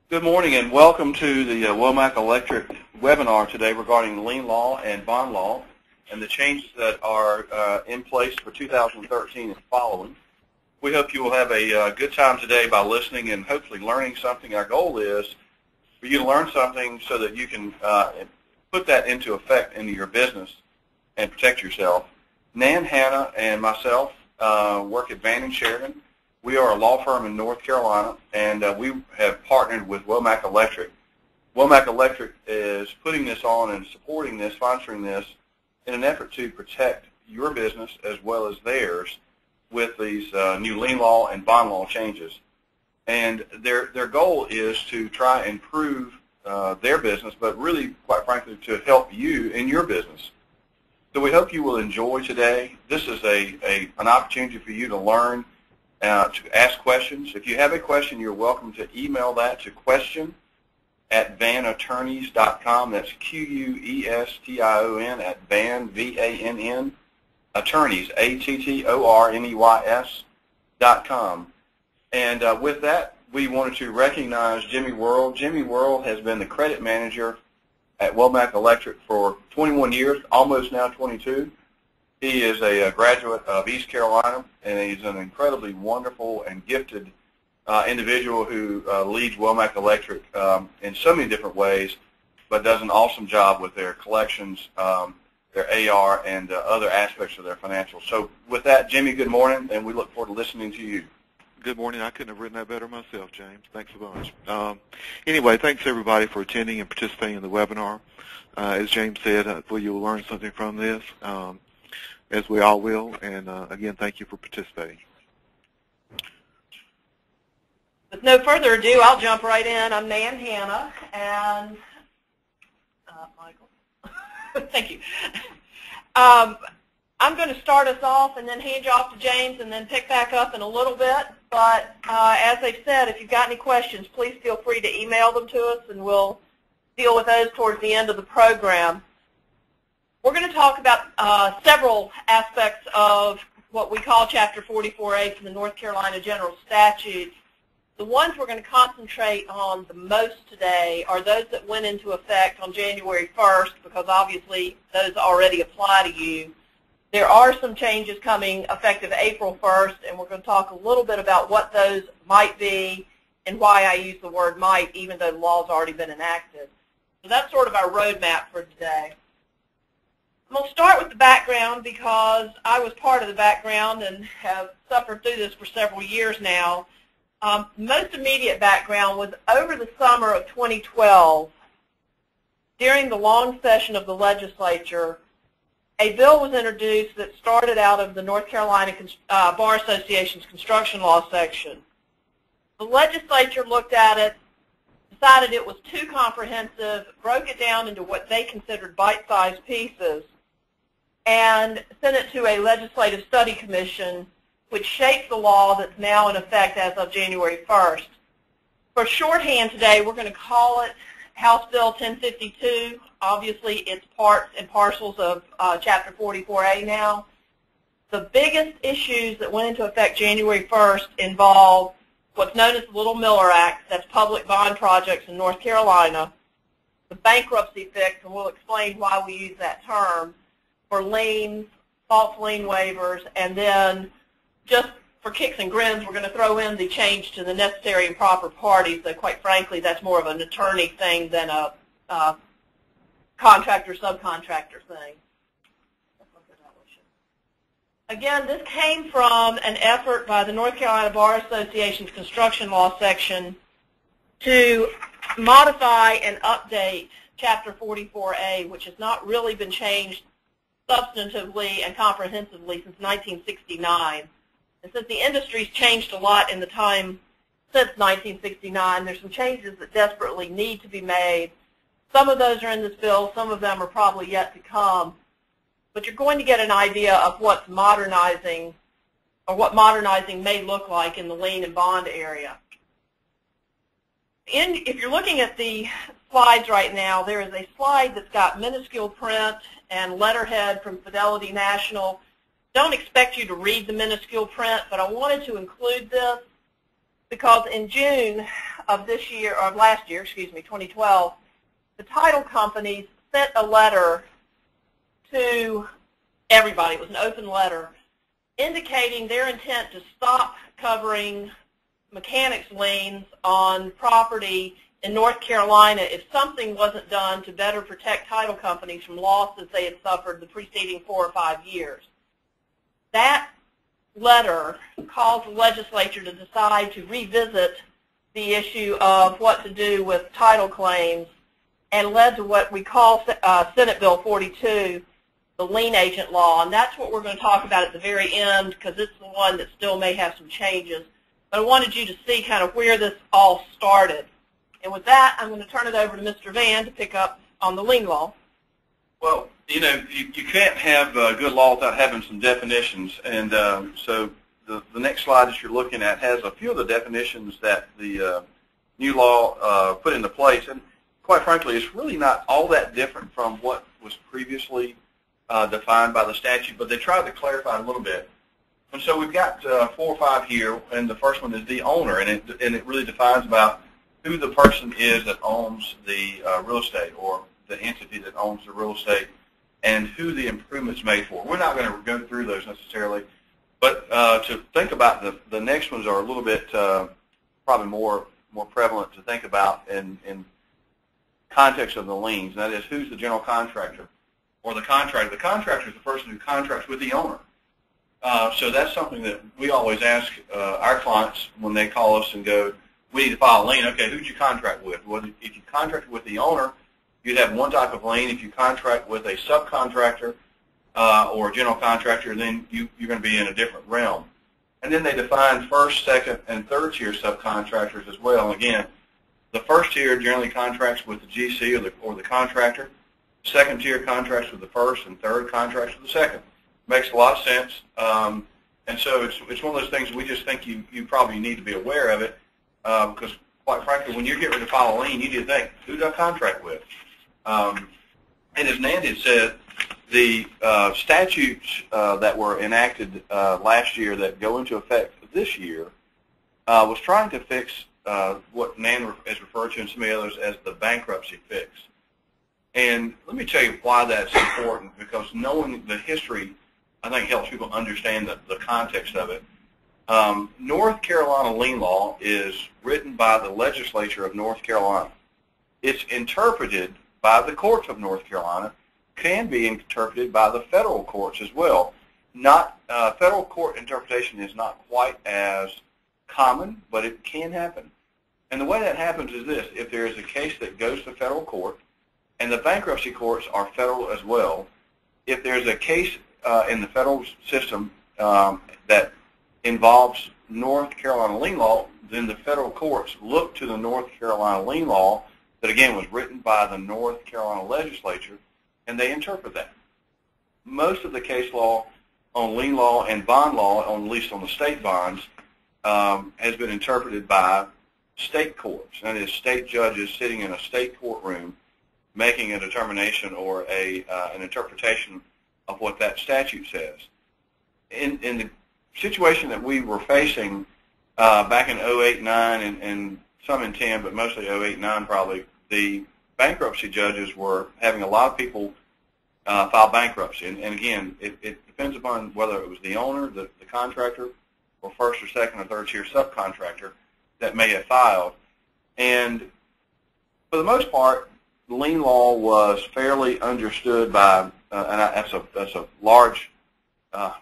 Good morning and welcome to the Womack Electric webinar today regarding lien law and bond law and the changes that are in place for 2013 and following. We hope you will have a good time today by listening and hopefully learning something. Our goal is for you to learn something so that you can put that into effect into your business and protect yourself. Nan, Hannah, and myself work at Van & Sheridan. We are a law firm in North Carolina, and we have partnered with Womack Electric. Womack Electric is putting this on and supporting this, sponsoring this, in an effort to protect your business as well as theirs with these new lien law and bond law changes. And their goal is to try and improve their business, but really, quite frankly, to help you in your business. So we hope you will enjoy today. This is an opportunity for you to learn, to ask questions. If you have a question, you're welcome to email that to question@vanattorneys.com. That's Question at Van, V-A-N-N, attorneys, ATTORNEYS.com. And with that, we wanted to recognize Jimmy World. Jimmy World has been the credit manager at Womack Electric for 21 years, almost now 22. He is a graduate of East Carolina, and he's an incredibly wonderful and gifted individual who leads Womack Electric in so many different ways, but does an awesome job with their collections, their AR, and other aspects of their financials. So with that, Jimmy, good morning, and we look forward to listening to you. Good morning. I couldn't have written that better myself, James. Thanks a bunch. Anyway, thanks everybody for attending and participating in the webinar. As James said, hopefully you'll learn something from this, as we all will. And again, thank you for participating. With no further ado, I'll jump right in. I'm Nan Hannah, and Michael. Thank you. I'm going to start us off and then hand you off to James and then pick back up in a little bit. But as I said, if you've got any questions, please feel free to email them to us, and we'll deal with those towards the end of the program. We're going to talk about several aspects of what we call Chapter 44A from the North Carolina General Statutes. The ones we're going to concentrate on the most today are those that went into effect on January 1st, because obviously those already apply to you. There are some changes coming effective April 1st, and we're going to talk a little bit about what those might be and why I use the word might, even though the law's already been enacted. So that's sort of our roadmap for today. I'm going to start with the background because I was part of the background and have suffered through this for several years now. Most immediate background was over the summer of 2012, during the long session of the legislature, a bill was introduced that started out of the North Carolina Bar Association's construction law section. The legislature looked at it, decided it was too comprehensive, broke it down into what they considered bite-sized pieces, and sent it to a legislative study commission, which shaped the law that's now in effect as of January 1st. For shorthand today, we're going to call it House Bill 1052. Obviously, it's parts and parcels of Chapter 44A now. The biggest issues that went into effect January 1st involve what's known as the Little Miller Act, that's public bond projects in North Carolina, the bankruptcy fix, and we'll explain why we use that term, for liens, false lien waivers, and then just for kicks and grins, we're going to throw in the change to the necessary and proper parties, though quite frankly, that's more of an attorney thing than a contractor-subcontractor thing. Again, this came from an effort by the North Carolina Bar Association's construction law section to modify and update Chapter 44A, which has not really been changed substantively and comprehensively since 1969. And since the industry's changed a lot in the time since 1969, there's some changes that desperately need to be made. Some of those are in this bill, some of them are probably yet to come. But you're going to get an idea of what's modernizing, or what modernizing may look like in the lien and bond area. If you're looking at the slides right now, there is a slide that's got minuscule print and letterhead from Fidelity National. Don't expect you to read the minuscule print, but I wanted to include this because in June, of this year, or last year, excuse me, 2012, the title companies sent a letter to everybody. It was an open letter indicating their intent to stop covering mechanics liens on property in North Carolina if something wasn't done to better protect title companies from losses they had suffered the preceding 4 or 5 years. That letter caused the legislature to decide to revisit the issue of what to do with title claims and led to what we call Senate Bill 42, the lien agent law, and that's what we're going to talk about at the very end because it's the one that still may have some changes. But I wanted you to see kind of where this all started. And with that, I'm going to turn it over to Mr. Van to pick up on the lien law. Well, you know, you can't have good law without having some definitions, and so the next slide that you're looking at has a few of the definitions that the new law put into place, and quite frankly, it's really not all that different from what was previously defined by the statute, but they tried to clarify a little bit. And so we've got 4 or 5 here, and the first one is the owner, and it really defines about who the person is that owns the real estate, or the entity that owns the real estate, and who the improvement's made for. We're not going to go through those necessarily, but to think about the next ones are a little bit probably more prevalent to think about in context of the liens, and that is who's the general contractor or the contractor. The contractor is the person who contracts with the owner. So that's something that we always ask our clients when they call us and go, we need to file a lien. Okay, who did you contract with? Well, if you contract with the owner, you'd have one type of lien. If you contract with a subcontractor or a general contractor, then you're going to be in a different realm. And then they define first, second, and third tier subcontractors as well. And again, the first tier generally contracts with the GC or the contractor. Second tier contracts with the first, and third contracts with the second. Makes a lot of sense. And so it's one of those things we just think you probably need to be aware of it because, quite frankly, when you're getting ready to file a lien, you need to think, who do I contract with? And as Nandy had said, the statutes that were enacted last year that go into effect this year was trying to fix what Nan has referred to and some of the others as the bankruptcy fix. And let me tell you why that's important, because knowing the history, I think, helps people understand the context of it. North Carolina lien law is written by the legislature of North Carolina. It's interpreted by the courts of North Carolina, can be interpreted by the federal courts as well. Federal court interpretation is not quite as common, but it can happen. And the way that happens is this: if there is a case that goes to federal court, and the bankruptcy courts are federal as well, if there's a case in the federal system that involves North Carolina lien law, then the federal courts look to the North Carolina lien law that, again, was written by the North Carolina legislature, and they interpret that. Most of the case law on lien law and bond law, at least on the state bonds, has been interpreted by state courts. That is, state judges sitting in a state courtroom making a determination or an interpretation of what that statute says. In the situation that we were facing back in 08-09 and some in 10, but mostly 08-09 probably, the bankruptcy judges were having a lot of people file bankruptcy. And again, it depends upon whether it was the owner, the contractor, or first or second or third tier subcontractor that may have filed. And for the most part, the lien law was fairly understood by, and that's a large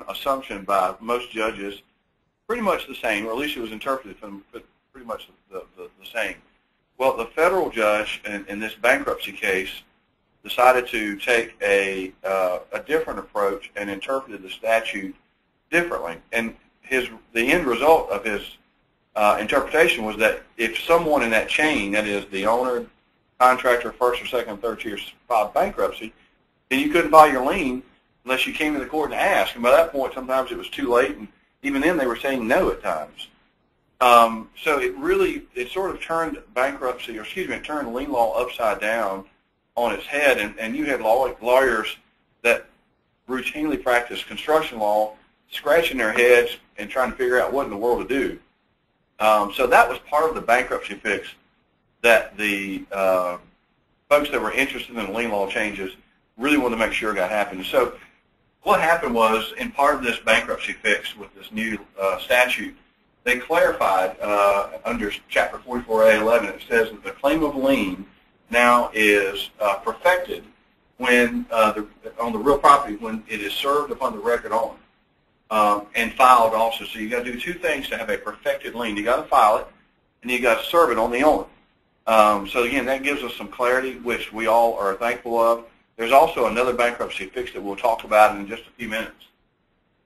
assumption by most judges, pretty much the same, or at least it was interpreted pretty much the same. Well, the federal judge in this bankruptcy case decided to take a different approach and interpreted the statute differently. And the end result of his interpretation was that if someone in that chain, that is the owner, contractor, first or second, third tier, filed bankruptcy, then you couldn't file your lien unless you came to the court and asked. And by that point, sometimes it was too late, and even then they were saying no at times. So it sort of turned it turned lien law upside down on its head, and you had lawyers that routinely practiced construction law scratching their heads and trying to figure out what in the world to do. So that was part of the bankruptcy fix that the folks that were interested in the lien law changes really wanted to make sure got happened. So what happened was, in part of this bankruptcy fix with this new statute, they clarified under Chapter 44A11, it says that the claim of lien now is perfected when on the real property when it is served upon the record owner and filed also. So you got to do two things to have a perfected lien. You got to file it, and you got to serve it on the owner. So again, that gives us some clarity, which we all are thankful of. There's also another bankruptcy fix that we'll talk about in just a few minutes.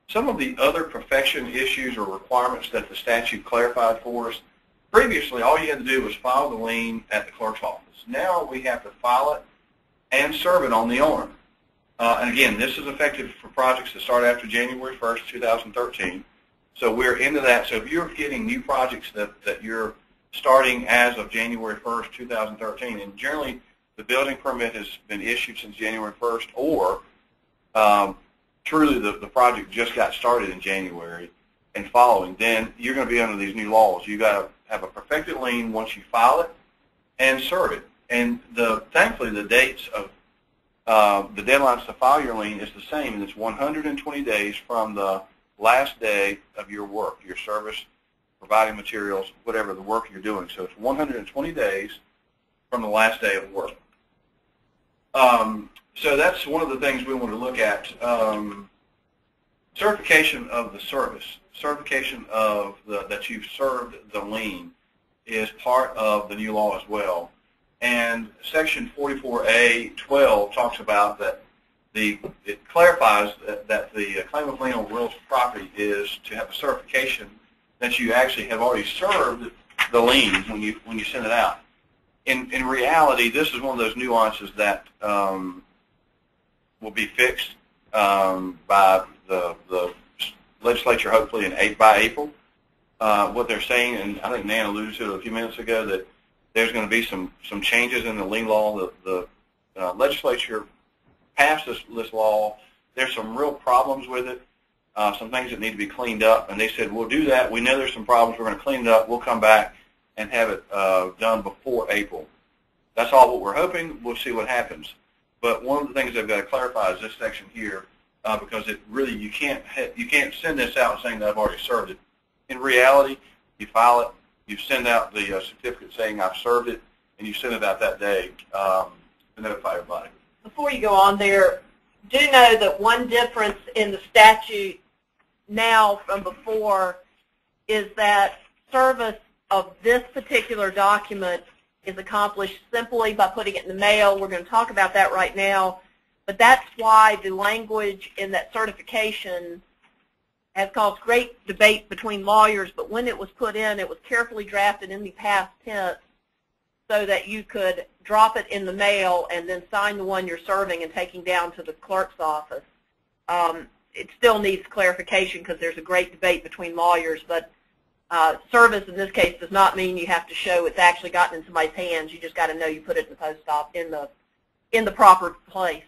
Some of the other perfection issues or requirements that the statute clarified for us, previously all you had to do was file the lien at the clerk's office. Now we have to file it and serve it on the owner. And again, this is effective for projects that start after January 1st, 2013. So we're into that. So if you're getting new projects that you're starting as of January 1st, 2013, and generally the building permit has been issued since January 1st, or truly the project just got started in January and following, then you're going to be under these new laws. You've got to have a perfected lien once you file it and serve it. And thankfully the dates of the deadlines to file your lien is the same, and it's 120 days from the last day of your work, your service, providing materials, whatever the work you're doing. So it's 120 days from the last day of work. So that's one of the things we want to look at. Certification of the service, certification of that you've served the lien is part of the new law as well. And Section 44A12 talks about that it clarifies that the claim of lien on real property is to have a certification that you actually have already served the lien when you send it out. In reality, this is one of those nuances that will be fixed by the legislature, hopefully by April. What they're saying, and I think Nan alluded to it a few minutes ago, that there's going to be some changes in the lien law. The legislature passed this law. There's some real problems with it, some things that need to be cleaned up, and they said, we'll do that. We know there's some problems. We're going to clean it up. We'll come back and have it done before April. That's all what we're hoping. We'll see what happens. But one of the things they've got to clarify is this section here, because it really you can't send this out saying that I've already served it. In reality, you file it, you send out the certificate saying I've served it, and you send it out that day to notify everybody. Before you go on there, do know that one difference in the statute now from before is that service of this particular document is accomplished simply by putting it in the mail. We're going to talk about that right now, but that's why the language in that certification has caused great debate between lawyers, but when it was put in, it was carefully drafted in the past tense so that you could drop it in the mail and then sign the one you're serving and taking down to the clerk's office. It still needs clarification because there's a great debate between lawyers, but service in this case does not mean you have to show it's actually gotten in somebody's hands. You just got to know you put it in the post office in the proper place.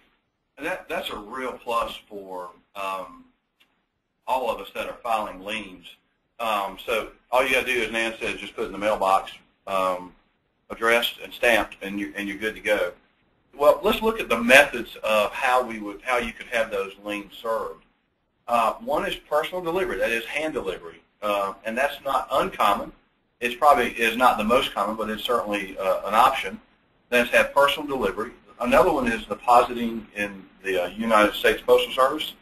And that's a real plus for all of us that are filing liens. So all you got to do, as Nan said, is just put it in the mailbox, addressed and stamped, and you're good to go. Well, let's look at the methods of how you could have those liens served. One is personal delivery, that is hand delivery, and that's not uncommon. It probably is not the most common, but it's certainly an option. That's have personal delivery. Another one is depositing in the United States Postal Service,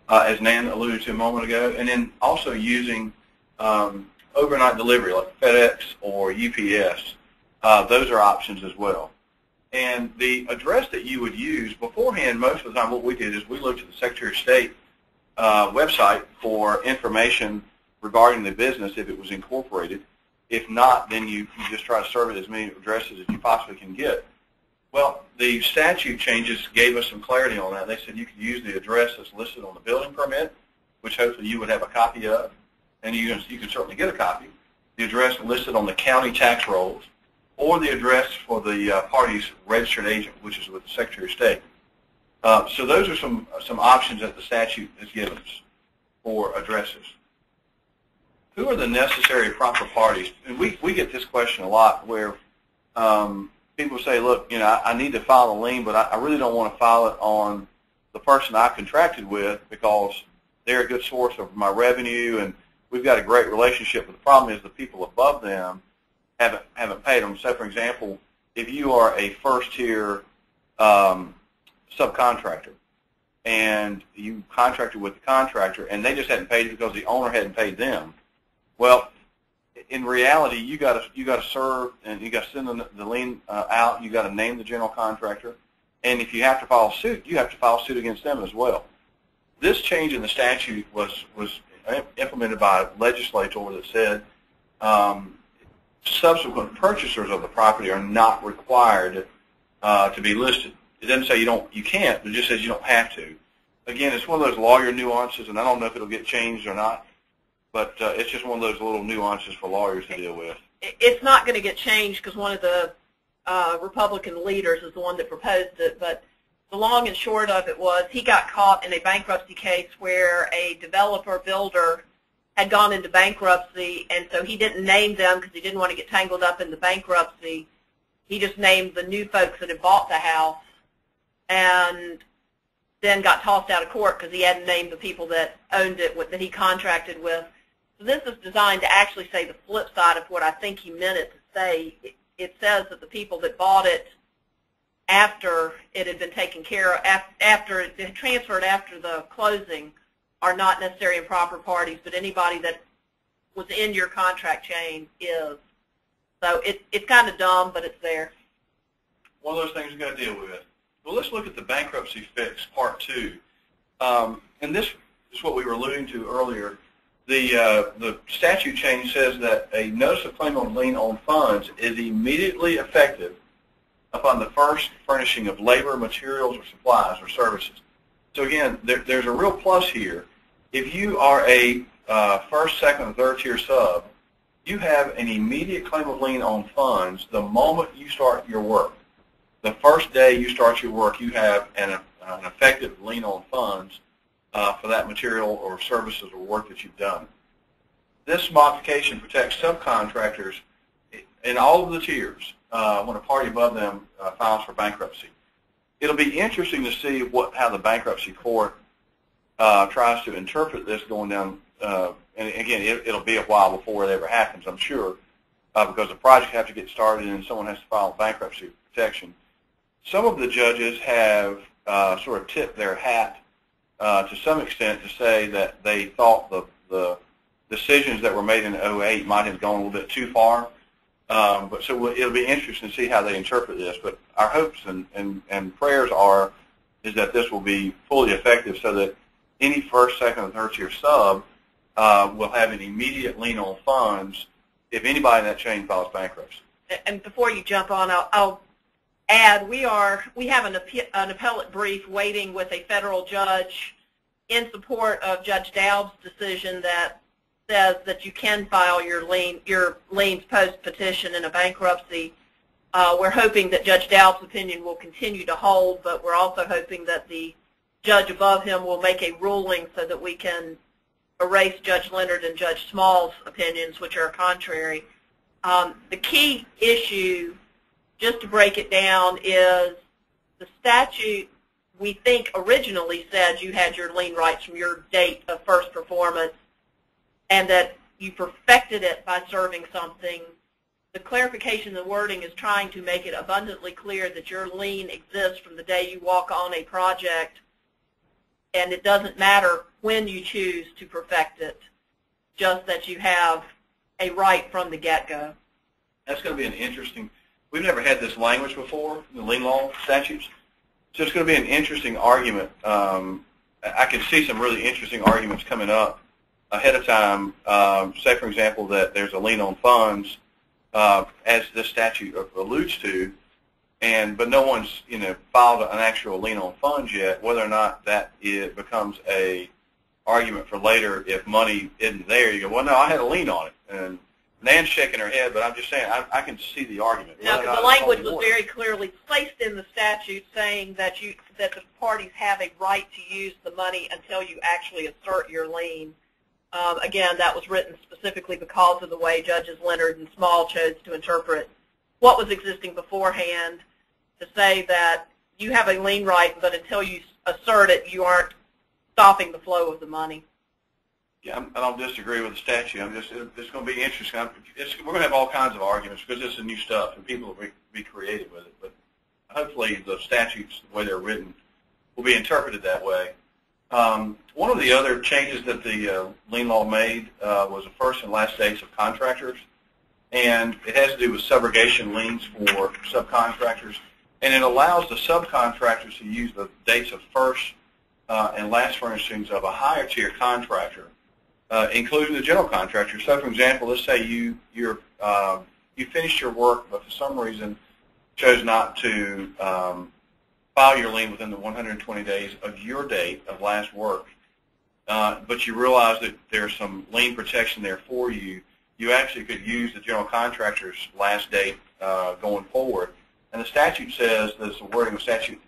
as Nan alluded to a moment ago, and then also using overnight delivery like FedEx or UPS. Those are options as well. And the address that you would use beforehand, most of the time what we did is we looked at the Secretary of State website for information regarding the business if it was incorporated. If not, then you just try to serve it as many addresses as you possibly can get. Well, the statute changes gave us some clarity on that. They said you could use the address that's listed on the building permit, which hopefully you would have a copy of, and you can certainly get a copy. The address listed on the county tax rolls, or the address for the party's registered agent, which is with the Secretary of State. So those are some options that the statute has given us for addresses. who are the necessary proper parties? And we get this question a lot where people say, look, you know, I need to file a lien, but I really don't want to file it on the person I contracted with because they're a good source of my revenue and we've got a great relationship. But the problem is the people above them haven't paid them. So, for example, if you are a first-tier subcontractor and you contracted with the contractor and they just hadn't paid it because the owner hadn't paid them, well, in reality, you got to serve and you got to send the lien out. You got to name the general contractor, and if you have to file suit, you have to file suit against them as well. This change in the statute was implemented by a legislator that said subsequent purchasers of the property are not required to be listed. It doesn't say you can't, but it just says you don't have to. Again, it's one of those lawyer nuances, and I don't know if it'll get changed or not, but it's just one of those little nuances for lawyers to deal with. It's not going to get changed because one of the Republican leaders is the one that proposed it, but the long and short of it was he got caught in a bankruptcy case where a developer builder had gone into bankruptcy, and so he didn't name them because he didn't want to get tangled up in the bankruptcy. He just named the new folks that had bought the house and then got tossed out of court because he hadn't named the people that owned it, that he contracted with. So this is designed to actually say the flip side of what I think he meant it to say. It says that the people that bought it after it had been taken care of, after it had transferred after the closing, are not necessary and proper parties, but anybody that was in your contract chain is. So it's kind of dumb, but it's there. One of those things you've got to deal with. Well, let's look at the bankruptcy fix, part 2. And this is what we were alluding to earlier. The statute change says that a notice of claim on lien on funds is immediately effective upon the first furnishing of labor, materials, or supplies or services. So again, there's a real plus here. If you are a first, second, or third tier sub, you have an immediate claim of lien on funds the moment you start your work. The first day you start your work, you have an effective lien on funds for that material or services or work that you've done. This modification protects subcontractors in all of the tiers when a party above them files for bankruptcy. It'll be interesting to see how the bankruptcy court tries to interpret this going down. And again, it'll be a while before it ever happens, I'm sure, because the project has to get started and someone has to file bankruptcy protection. Some of the judges have sort of tipped their hat to some extent to say that they thought the decisions that were made in 2008 might have gone a little bit too far. But so it'll be interesting to see how they interpret this. But our hopes and prayers is that this will be fully effective so that any first, second, and third tier sub will have an immediate lien on funds if anybody in that chain files bankruptcy. And before you jump on, I'll add we have an appellate brief waiting with a federal judge in support of Judge Dowd's decision that says that you can file your liens post-petition in a bankruptcy. We're hoping that Judge Dowd's opinion will continue to hold, but we're also hoping that the judge above him will make a ruling so that we can erase Judge Leonard and Judge Small's opinions, which are contrary. The key issue, just to break it down, is the statute, we think, originally said you had your lien rights from your date of first performance and that you perfected it by serving something. The clarification in the wording is trying to make it abundantly clear that your lien exists from the day you walk on a project, and it doesn't matter when you choose to perfect it, just that you have a right from the get-go. That's going to be an interesting, we've never had this language before, the lien law statutes, so it's going to be an interesting argument. I can see some really interesting arguments coming up ahead of time. Say, for example, that there's a lien on funds, as this statute alludes to, but no one's filed an actual lien on funds yet. Whether or not that it becomes a argument for later, if money isn't there, you go, well, no, I had a lien on it. And Nan's shaking her head, but I'm just saying I can see the argument. No, because the language was very clearly placed in the statute saying that the parties have a right to use the money until you actually assert your lien. Again, that was written specifically because of the way Judges Leonard and Small chose to interpret what was existing beforehand, to say that you have a lien right, but until you assert it, you aren't stopping the flow of the money. Yeah, I don't disagree with the statute. It's going to be interesting. We're going to have all kinds of arguments because this is new stuff and people will be creative with it. But hopefully the statutes, the way they're written, will be interpreted that way. One of the other changes that the lien law made was the first and last dates of contractors. And it has to do with subrogation liens for subcontractors. And it allows the subcontractors to use the dates of first and last furnishings of a higher tier contractor, including the general contractor. So, for example, let's say you finished your work, but for some reason chose not to file your lien within the 120 days of your date of last work, but you realize that there's some lien protection there for you. You actually could use the general contractor's last date going forward. And the statute says, the wording of the statute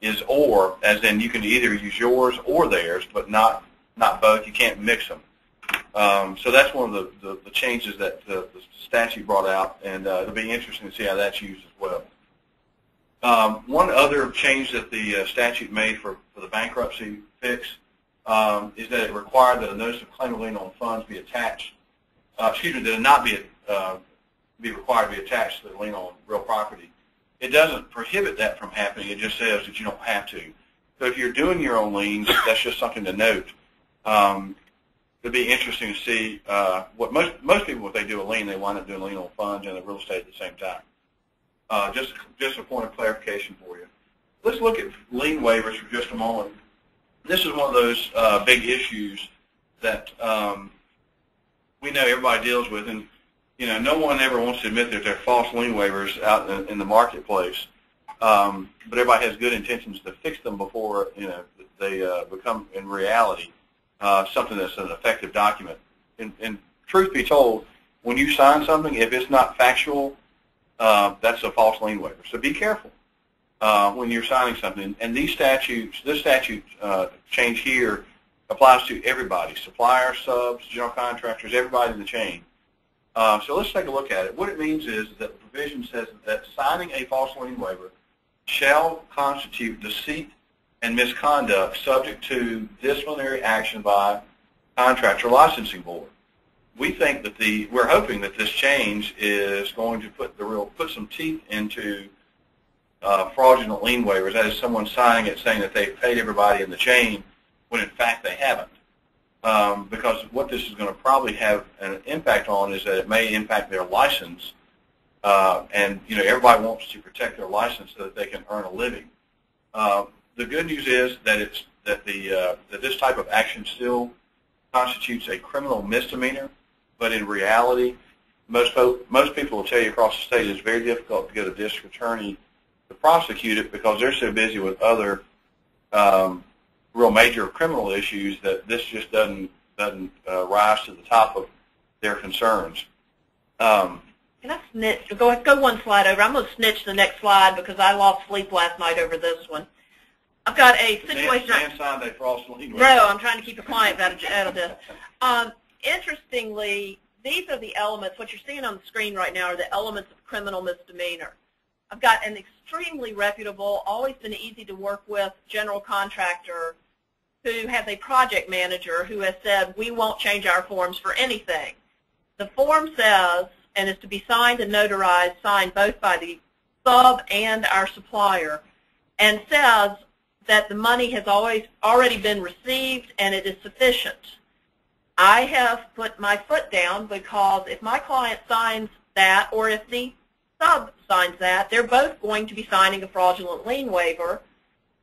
is or, as in you can either use yours or theirs, but not both. You can't mix them. So that's one of the changes that the statute brought out, and it'll be interesting to see how that's used as well. One other change that the statute made for the bankruptcy fix is that it required that a notice of claim of lien on funds be attached. That it not be required to be attached to the lien on real property. It doesn't prohibit that from happening. It just says that you don't have to. So if you're doing your own liens, that's just something to note. It'll be interesting to see what most people, if they do a lien, they wind up doing a lien on funds and the real estate at the same time. Just a point of clarification for you. Let's look at lien waivers for just a moment. This is one of those big issues that we know everybody deals with, and no one ever wants to admit that there are false lien waivers out in the marketplace. But everybody has good intentions to fix them before they become in reality something that's an effective document. And truth be told, when you sign something, if it's not factual, that's a false lien waiver. So be careful when you're signing something. And this statute change here applies to everybody: suppliers, subs, general contractors, everybody in the chain. So let's take a look at it. What it means is that the provision says that signing a false lien waiver shall constitute deceit and misconduct subject to disciplinary action by contractor licensing board. We think that we're hoping that this change is going to put some teeth into fraudulent lien waivers. That is, someone signing it saying that they've paid everybody in the chain when in fact they haven't. Because what this is going to probably have an impact on is that it may impact their license, and everybody wants to protect their license so that they can earn a living. The good news is that that this type of action still constitutes a criminal misdemeanor, but in reality, most people will tell you across the state it's very difficult to get a district attorney to prosecute it because they're so busy with other real major criminal issues that this just doesn't rise to the top of their concerns. Can I snitch? Go one slide over. I'm going to snitch the next slide because I lost sleep last night over this one. I've got a situation. Dan signed a false lien waiver. No, I'm trying to keep the client out of this. Interestingly, these are the elements. What you're seeing on the screen right now are the elements of criminal misdemeanor. I've got an extremely reputable, always been easy to work with general contractor who has a project manager who has said, we won't change our forms for anything. The form says, and is to be signed and notarized, signed both by the sub and our supplier, and says that the money has already been received and it is sufficient. I have put my foot down because if my client signs that or if the sub signs that, they're both going to be signing a fraudulent lien waiver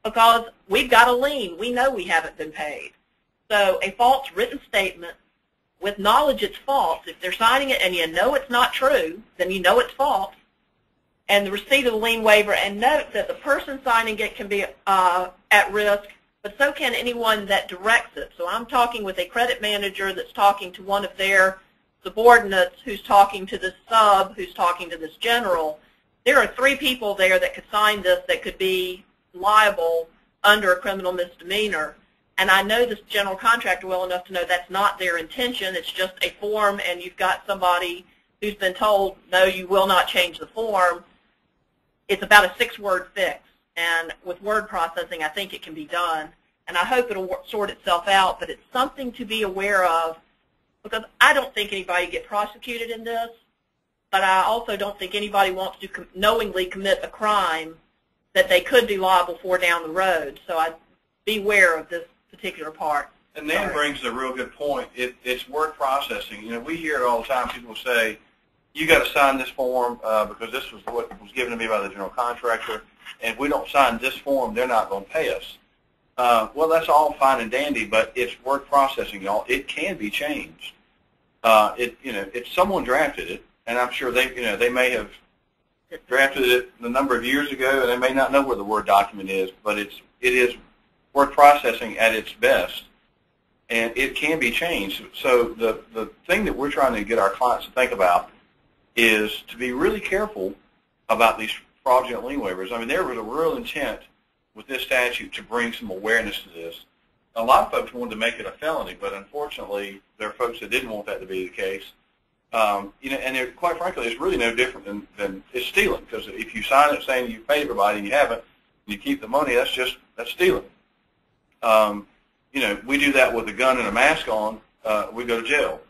because we've got a lien. We know we haven't been paid. So a false written statement with knowledge it's false, if they're signing it and you know it's not true, then you know it's false, and the receipt of the lien waiver, and note that the person signing it can be at risk, but so can anyone that directs it. So I'm talking with a credit manager that's talking to one of their subordinates who's talking to this sub, who's talking to this general. There are 3 people there that could sign this that could be liable under a criminal misdemeanor. And I know this general contractor well enough to know that's not their intention. It's just a form, and you've got somebody who's been told, no, you will not change the form. It's about a 6-word fix. And with word processing, I think it can be done. And I hope it'll sort itself out, but it's something to be aware of, because I don't think anybody get prosecuted in this, but I also don't think anybody wants to knowingly commit a crime that they could be liable for down the road. So I'd beware of this particular part. And Nan brings a real good point. It's word processing. You know, we hear it all the time. People say, you got to sign this form because this was what was given to me by the general contractor, and if we don't sign this form, they're not going to pay us. Well, that's all fine and dandy, but it's word processing, y'all. It can be changed. If someone drafted it, and I'm sure they may have drafted it a number of years ago, and they may not know where the Word document is, but it is word processing at its best, and it can be changed. So the thing that we're trying to get our clients to think about is to be really careful about these fraudulent lien waivers. I mean, there was a real intent with this statute to bring some awareness to this. A lot of folks wanted to make it a felony, but unfortunately, there are folks that didn't want that to be the case. And quite frankly, it's really no different than it's stealing, because if you sign it saying you paid everybody and you haven't, and you keep the money, that's stealing. We do that with a gun and a mask on, we go to jail.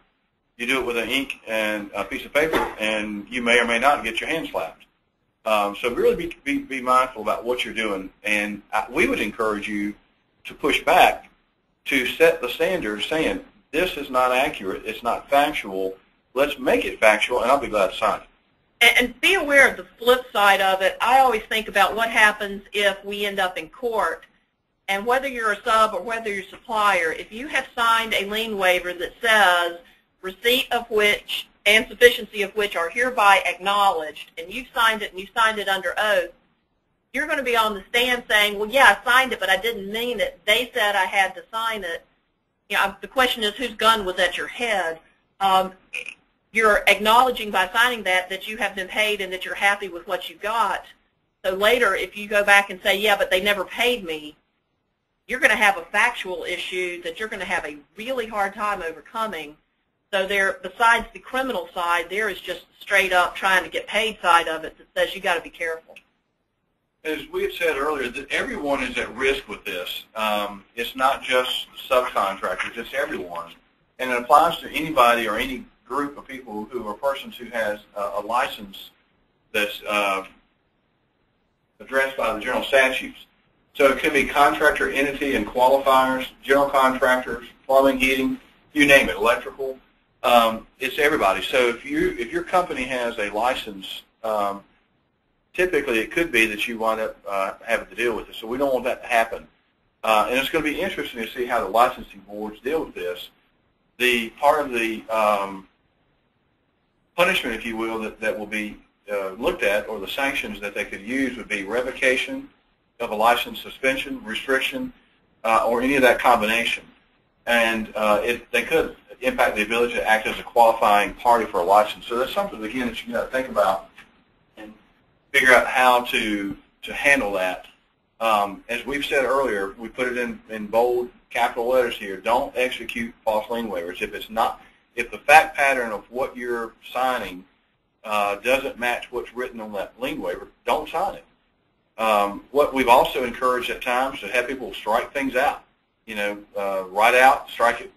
You do it with an ink and a piece of paper, and you may or may not get your hand slapped. So really be mindful about what you're doing, and we would encourage you to push back to set the standards saying, this is not accurate, it's not factual, let's make it factual, and I'll be glad to sign it. And be aware of the flip side of it. I always think about what happens if we end up in court, and whether you're a sub or whether you're a supplier, if you have signed a lien waiver that says receipt of which and sufficiency of which are hereby acknowledged, and you signed it and you signed it under oath, you're going to be on the stand saying, well, yeah, I signed it, but I didn't mean it. They said I had to sign it. The question is, whose gun was at your head? You're acknowledging by signing that you have been paid and that you're happy with what you got. So later, if you go back and say, yeah, but they never paid me, you're going to have a factual issue that you're going to have a really hard time overcoming. So there, besides the criminal side, there is just straight up trying to get paid side of it that says you got to be careful. As we had said earlier, that everyone is at risk with this. It's not just subcontractors, it's everyone. And it applies to anybody or any group of people who are persons who has a license that's addressed by the general statutes. So it could be contractor, entity, and qualifiers, general contractors, plumbing, heating, you name it, electrical. It's everybody. So if your company has a license, typically it could be that you wind up having to deal with it. So we don't want that to happen. And it's going to be interesting to see how the licensing boards deal with this. The part of the punishment, if you will, that will be looked at, or the sanctions that they could use, would be revocation of a license, suspension, restriction, or any of that combination. And they could impact the ability to act as a qualifying party for a license. So that's something, again, that you got to think about and figure out how to handle that. As we've said earlier, we put it in bold capital letters here. Don't execute false lien waivers. If the fact pattern of what you're signing doesn't match what's written on that lien waiver, don't sign it. What we've also encouraged at times to have people strike things out. Write out, strike it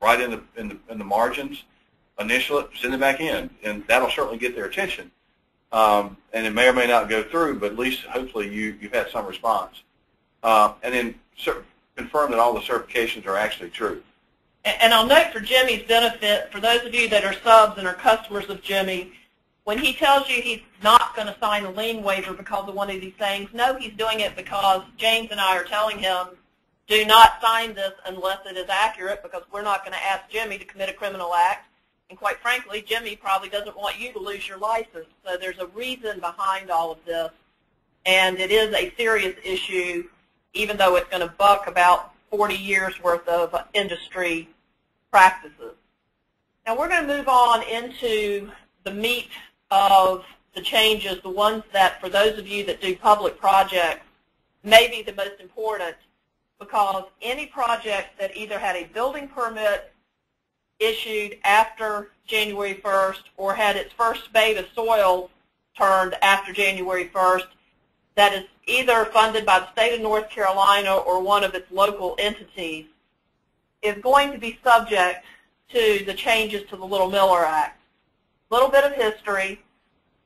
right in the margins, initial it, send it back in, and that'll certainly get their attention. And it may or may not go through, but at least hopefully you've had some response. And then confirm that all the certifications are actually true. And I'll note for Jimmy's benefit, for those of you that are subs and are customers of Jimmy, when he tells you he's not going to sign a lien waiver because of one of these things, no, he's doing it because James and I are telling him, do not sign this unless it is accurate, because we're not going to ask Jimmy to commit a criminal act. And quite frankly, Jimmy probably doesn't want you to lose your license. So there's a reason behind all of this. And it is a serious issue, even though it's going to buck about 40 years worth of industry practices. Now we're going to move on into the meat of the changes, the ones that, for those of you that do public projects, may be the most important. because any project that either had a building permit issued after January 1st or had its first spade of soil turned after January 1st that is either funded by the state of North Carolina or one of its local entities is going to be subject to the changes to the Little Miller Act. A little bit of history.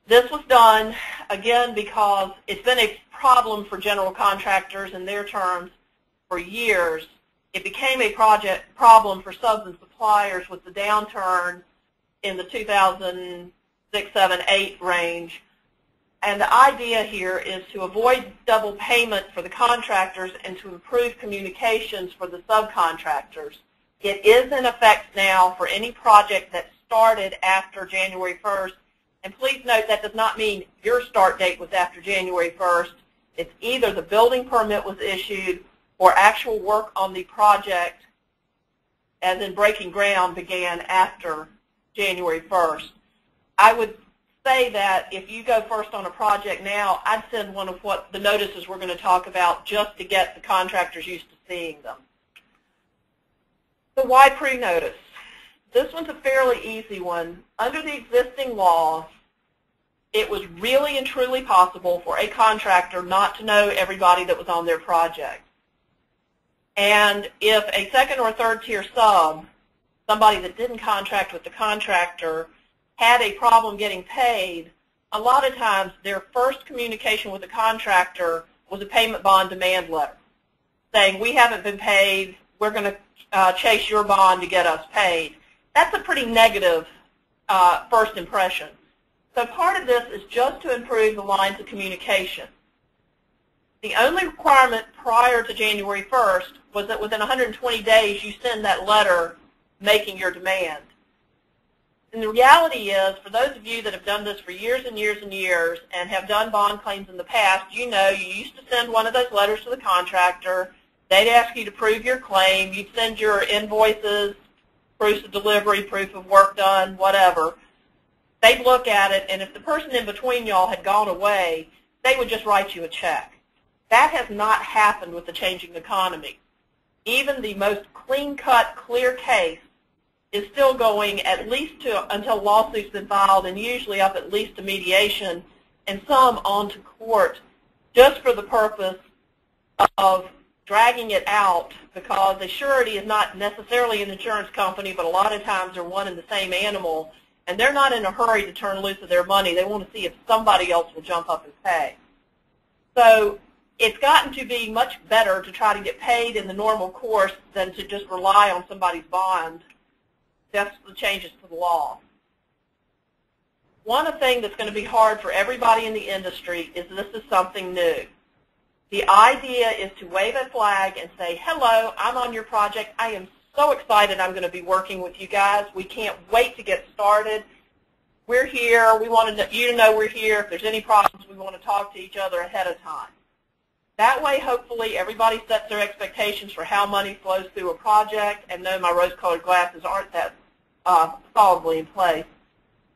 This was done, again, because it's been a problem for general contractors in their terms for years. It became a problem for subs and suppliers with the downturn in the 2006, 7, 8 range. And the idea here is to avoid double payment for the contractors and to improve communications for the subcontractors. It is in effect now for any project that started after January 1st. And please note that does not mean your start date was after January 1st. It's either the building permit was issued or actual work on the project, as in breaking ground, began after January 1st. I would say that if you go first on a project now, I'd send one of what the notices we're going to talk about just to get the contractors used to seeing them. So why pre-notice? This one's a fairly easy one. Under the existing law, it was really and truly possible for a contractor not to know everybody that was on their project. And if a second or third tier sub, somebody that didn't contract with the contractor, had a problem getting paid, a lot of times their first communication with the contractor was a payment bond demand letter saying, we haven't been paid, we're going to chase your bond to get us paid. That's a pretty negative first impression. So part of this is just to improve the lines of communication. The only requirement prior to January 1st was that within 120 days you send that letter making your demand. And the reality is, for those of you that have done this for years and years and years and have done bond claims in the past, you know you used to send one of those letters to the contractor. They'd ask you to prove your claim. You'd send your invoices, proofs of delivery, proof of work done, whatever. They'd look at it, and if the person in between y'all had gone away, they would just write you a check. That has not happened with the changing economy. Even the most clean-cut, clear case is still going at least until lawsuits been filed, and usually up at least to mediation, and some on to court, just for the purpose of dragging it out, because a surety is not necessarily an insurance company, but a lot of times they're one and the same animal, and they're not in a hurry to turn loose of their money. They want to see if somebody else will jump up and pay. So it's gotten to be much better to try to get paid in the normal course than to just rely on somebody's bond. That's the changes to the law. One thing that's going to be hard for everybody in the industry is this is something new. The idea is to wave a flag and say, hello, I'm on your project. I am so excited I'm going to be working with you guys. We can't wait to get started. We're here. We want you to know we're here. If there's any problems, we want to talk to each other ahead of time. That way, hopefully, everybody sets their expectations for how money flows through a project, and no, my rose-colored glasses aren't that solidly in place.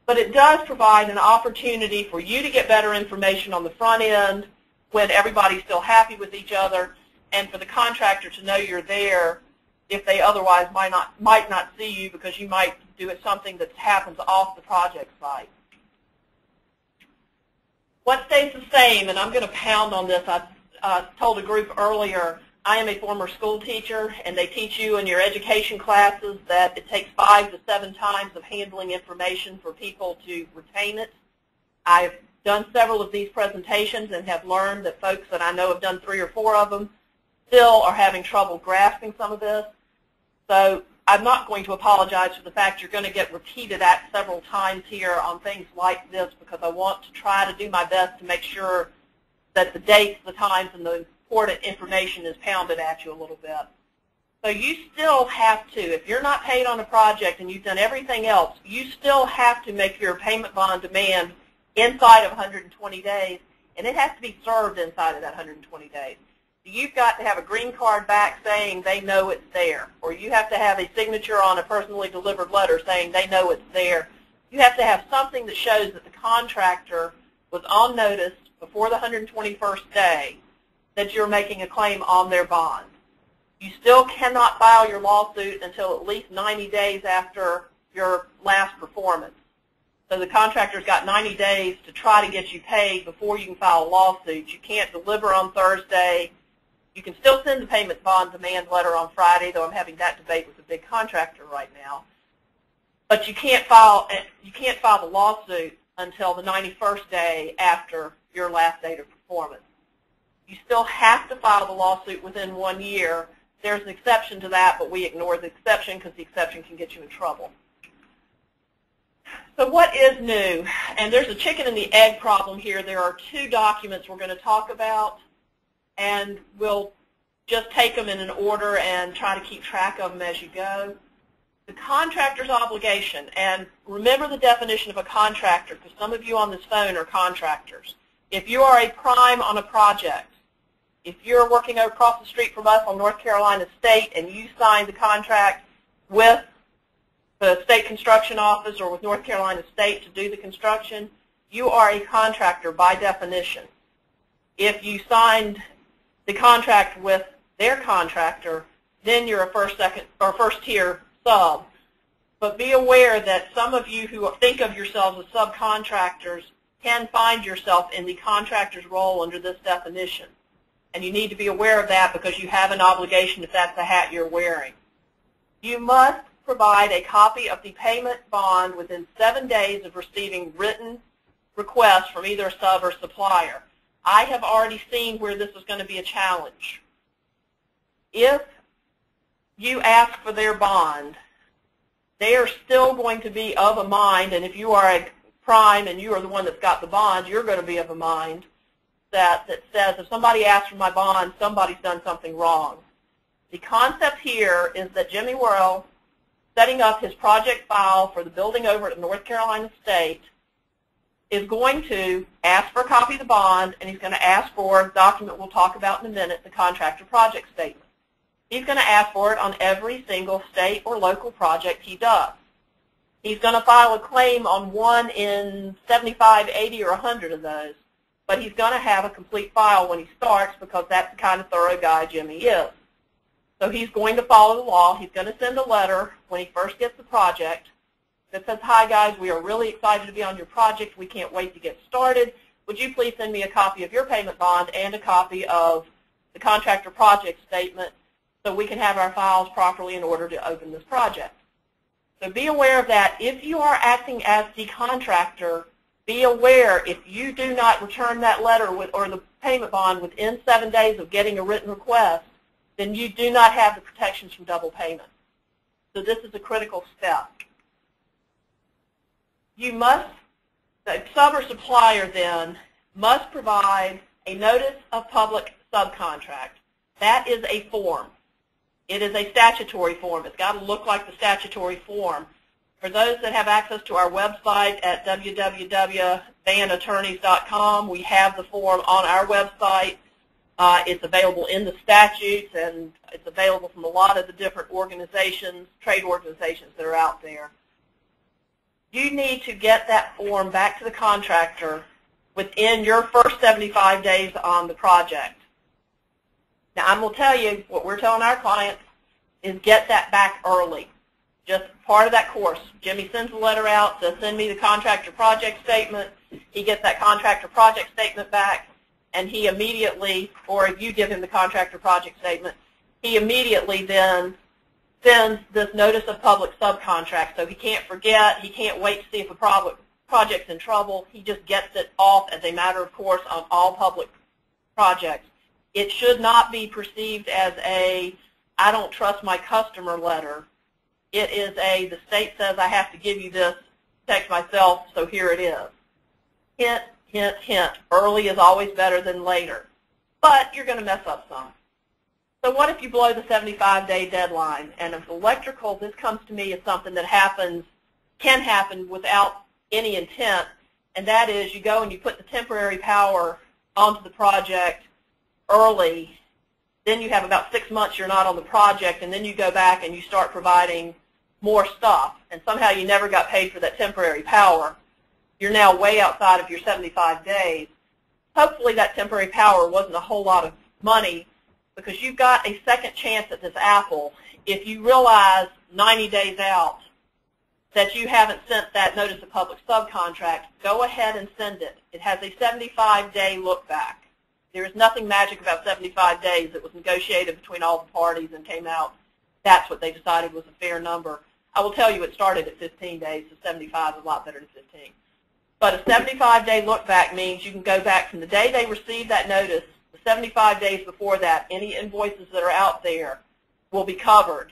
But it does provide an opportunity for you to get better information on the front end when everybody's still happy with each other, and for the contractor to know you're there if they otherwise might not see you because you might do something that happens off the project site. What stays the same, and I'm going to pound on this, I told a group earlier, I am a former school teacher, and they teach you in your education classes that it takes 5 to 7 times of handling information for people to retain it. I've done several of these presentations and have learned that folks that I know have done 3 or 4 of them still are having trouble grasping some of this. So I'm not going to apologize for the fact you're going to get repeated at several times here on things like this, because I want to try to do my best to make sure that the dates, the times, and the important information is pounded at you a little bit. So you still have to, if you're not paid on a project and you've done everything else, you still have to make your payment bond demand inside of 120 days, and it has to be served inside of that 120 days. You've got to have a green card back saying they know it's there, or you have to have a signature on a personally delivered letter saying they know it's there. You have to have something that shows that the contractor was on notice before the 121st day that you're making a claim on their bond. You still cannot file your lawsuit until at least 90 days after your last performance. So the contractor's got 90 days to try to get you paid before you can file a lawsuit. You can't deliver on Thursday. You can still send the payment bond demand letter on Friday, though I'm having that debate with a big contractor right now. But you can't file the lawsuit until the 91st day after your last date of performance. You still have to file the lawsuit within 1 year. There's an exception to that, but we ignore the exception because the exception can get you in trouble. So what is new? And there's a chicken and the egg problem here. There are 2 documents we're going to talk about, and we'll just take them in an order and try to keep track of them as you go. The contractor's obligation, and remember the definition of a contractor, because some of you on this phone are contractors. If you are a prime on a project, if you're working across the street from us on North Carolina State and you signed the contract with the state construction office or with North Carolina State to do the construction, you are a contractor by definition. If you signed the contract with their contractor, then you're a first tier sub. But be aware that some of you who think of yourselves as subcontractors can find yourself in the contractor's role under this definition. And you need to be aware of that because you have an obligation if that's the hat you're wearing. You must provide a copy of the payment bond within 7 days of receiving written requests from either a sub or supplier. I have already seen where this is going to be a challenge. If you ask for their bond, they are still going to be of a mind, and if you are a prime and you are the one that's got the bond, you're going to be of a mind that says if somebody asks for my bond, somebody's done something wrong. The concept here is that Jimmy Worrell, setting up his project file for the building over at North Carolina State, is going to ask for a copy of the bond, and he's going to ask for a document we'll talk about in a minute, the contractor project statement. He's going to ask for it on every single state or local project he does. He's going to file a claim on 1 in 75, 80, or 100 of those, but he's going to have a complete file when he starts because that's the kind of thorough guy Jimmy is. So he's going to follow the law. He's going to send a letter when he first gets the project that says, "Hi guys, we are really excited to be on your project. We can't wait to get started. Would you please send me a copy of your payment bond and a copy of the contractor project statement so we can have our files properly in order to open this project?" So be aware of that. If you are acting as the contractor, be aware if you do not return that letter or the payment bond within 7 days of getting a written request, then you do not have the protections from double payment. So this is a critical step. You must, the sub or supplier then, must provide a notice of public subcontract. That is a form. It is a statutory form. It's got to look like the statutory form. For those that have access to our website at www.vanattorneys.com, we have the form on our website. It's available in the statutes, and it's available from a lot of the different organizations, trade organizations that are out there. You need to get that form back to the contractor within your first 75 days on the project. Now, I'm going to tell you what we're telling our clients is get that back early. Just part of that course. Jimmy sends a letter out, says send me the contractor project statement. He gets that contractor project statement back, and he immediately, or if you give him the contractor project statement, he immediately then sends this notice of public subcontract. So he can't forget, he can't wait to see if a project's in trouble. He just gets it off as a matter of course on all public projects. It should not be perceived as a I don't trust my customer letter. It is a the state says I have to give you this, protect myself, so here it is. Hint, hint, hint. Early is always better than later. But you're going to mess up some. So what if you blow the 75-day deadline? And if electrical, this comes to me as something that can happen without any intent, and that is you go and you put the temporary power onto the project early, then you have about 6 months you're not on the project, and then you go back and you start providing more stuff, and somehow you never got paid for that temporary power. You're now way outside of your 75 days. Hopefully that temporary power wasn't a whole lot of money, because you've got a second chance at this apple if you realize 90 days out that you haven't sent that notice of public subcontract. Go ahead and send it. It has a 75-day look back. There is nothing magic about 75 days. It was negotiated between all the parties and came out. That's what they decided was a fair number. I will tell you it started at 15 days, so 75 is a lot better than 15. But a 75-day look back means you can go back from the day they received that notice, the 75 days before that, any invoices that are out there will be covered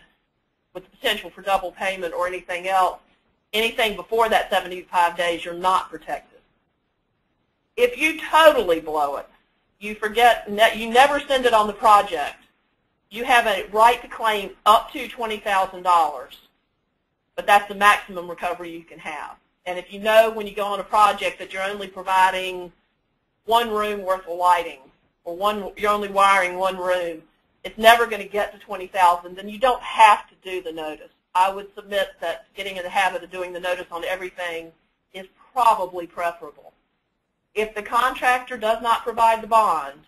with the potential for double payment or anything else. Anything before that 75 days, you're not protected. If you totally blow it, you forget, you never send it on the project, you have a right to claim up to $20,000, but that's the maximum recovery you can have. And if you know when you go on a project that you're only providing one room worth of lighting, or you're only wiring one room, it's never going to get to $20,000, then you don't have to do the notice. I would submit that getting in the habit of doing the notice on everything is probably preferable. If the contractor does not provide the bond,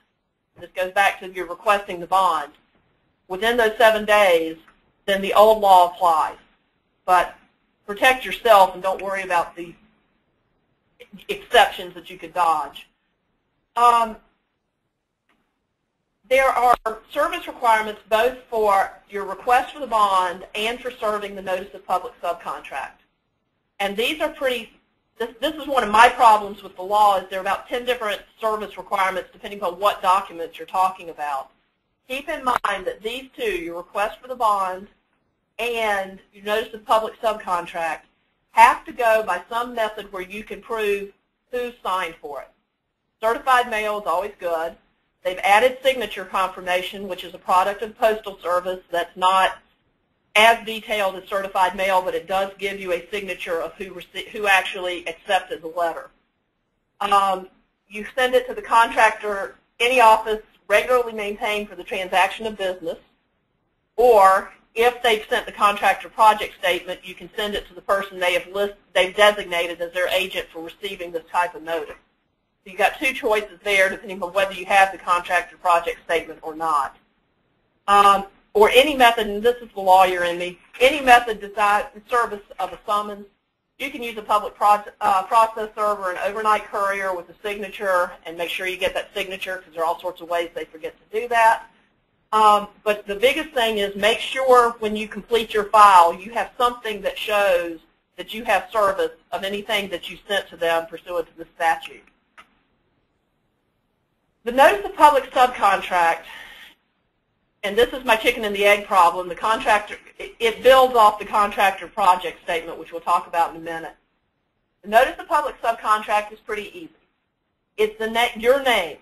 this goes back to your requesting the bond, within those 7 days, then the old law applies. But protect yourself and don't worry about the exceptions that you could dodge. There are service requirements both for your request for the bond and for serving the notice of public subcontract. And these are pretty, this is one of my problems with the law, is there are about 10 different service requirements depending on what documents you're talking about. Keep in mind that these two, your request for the bond and your notice of public subcontract, have to go by some method where you can prove who signed for it. Certified mail is always good. They've added signature confirmation, which is a product of the Postal Service that's not as detailed as certified mail, but it does give you a signature of who actually accepted the letter. You send it to the contractor, any office regularly maintained for the transaction of business, or if they've sent the contractor project statement, you can send it to the person they've designated as their agent for receiving this type of notice. So you've got two choices there depending on whether you have the contractor project statement or not. Or any method, and this is the lawyer in me, any method designed in service of a summons. You can use a public process server, an overnight courier with a signature, and make sure you get that signature because there are all sorts of ways they forget to do that. But the biggest thing is make sure when you complete your file, you have something that shows that you have service of anything that you sent to them pursuant to the statute. The notice of public subcontract, and this is my chicken and the egg problem, the contractor, it builds off the contractor project statement, which we'll talk about in a minute. The notice of public subcontract is pretty easy. It's your name.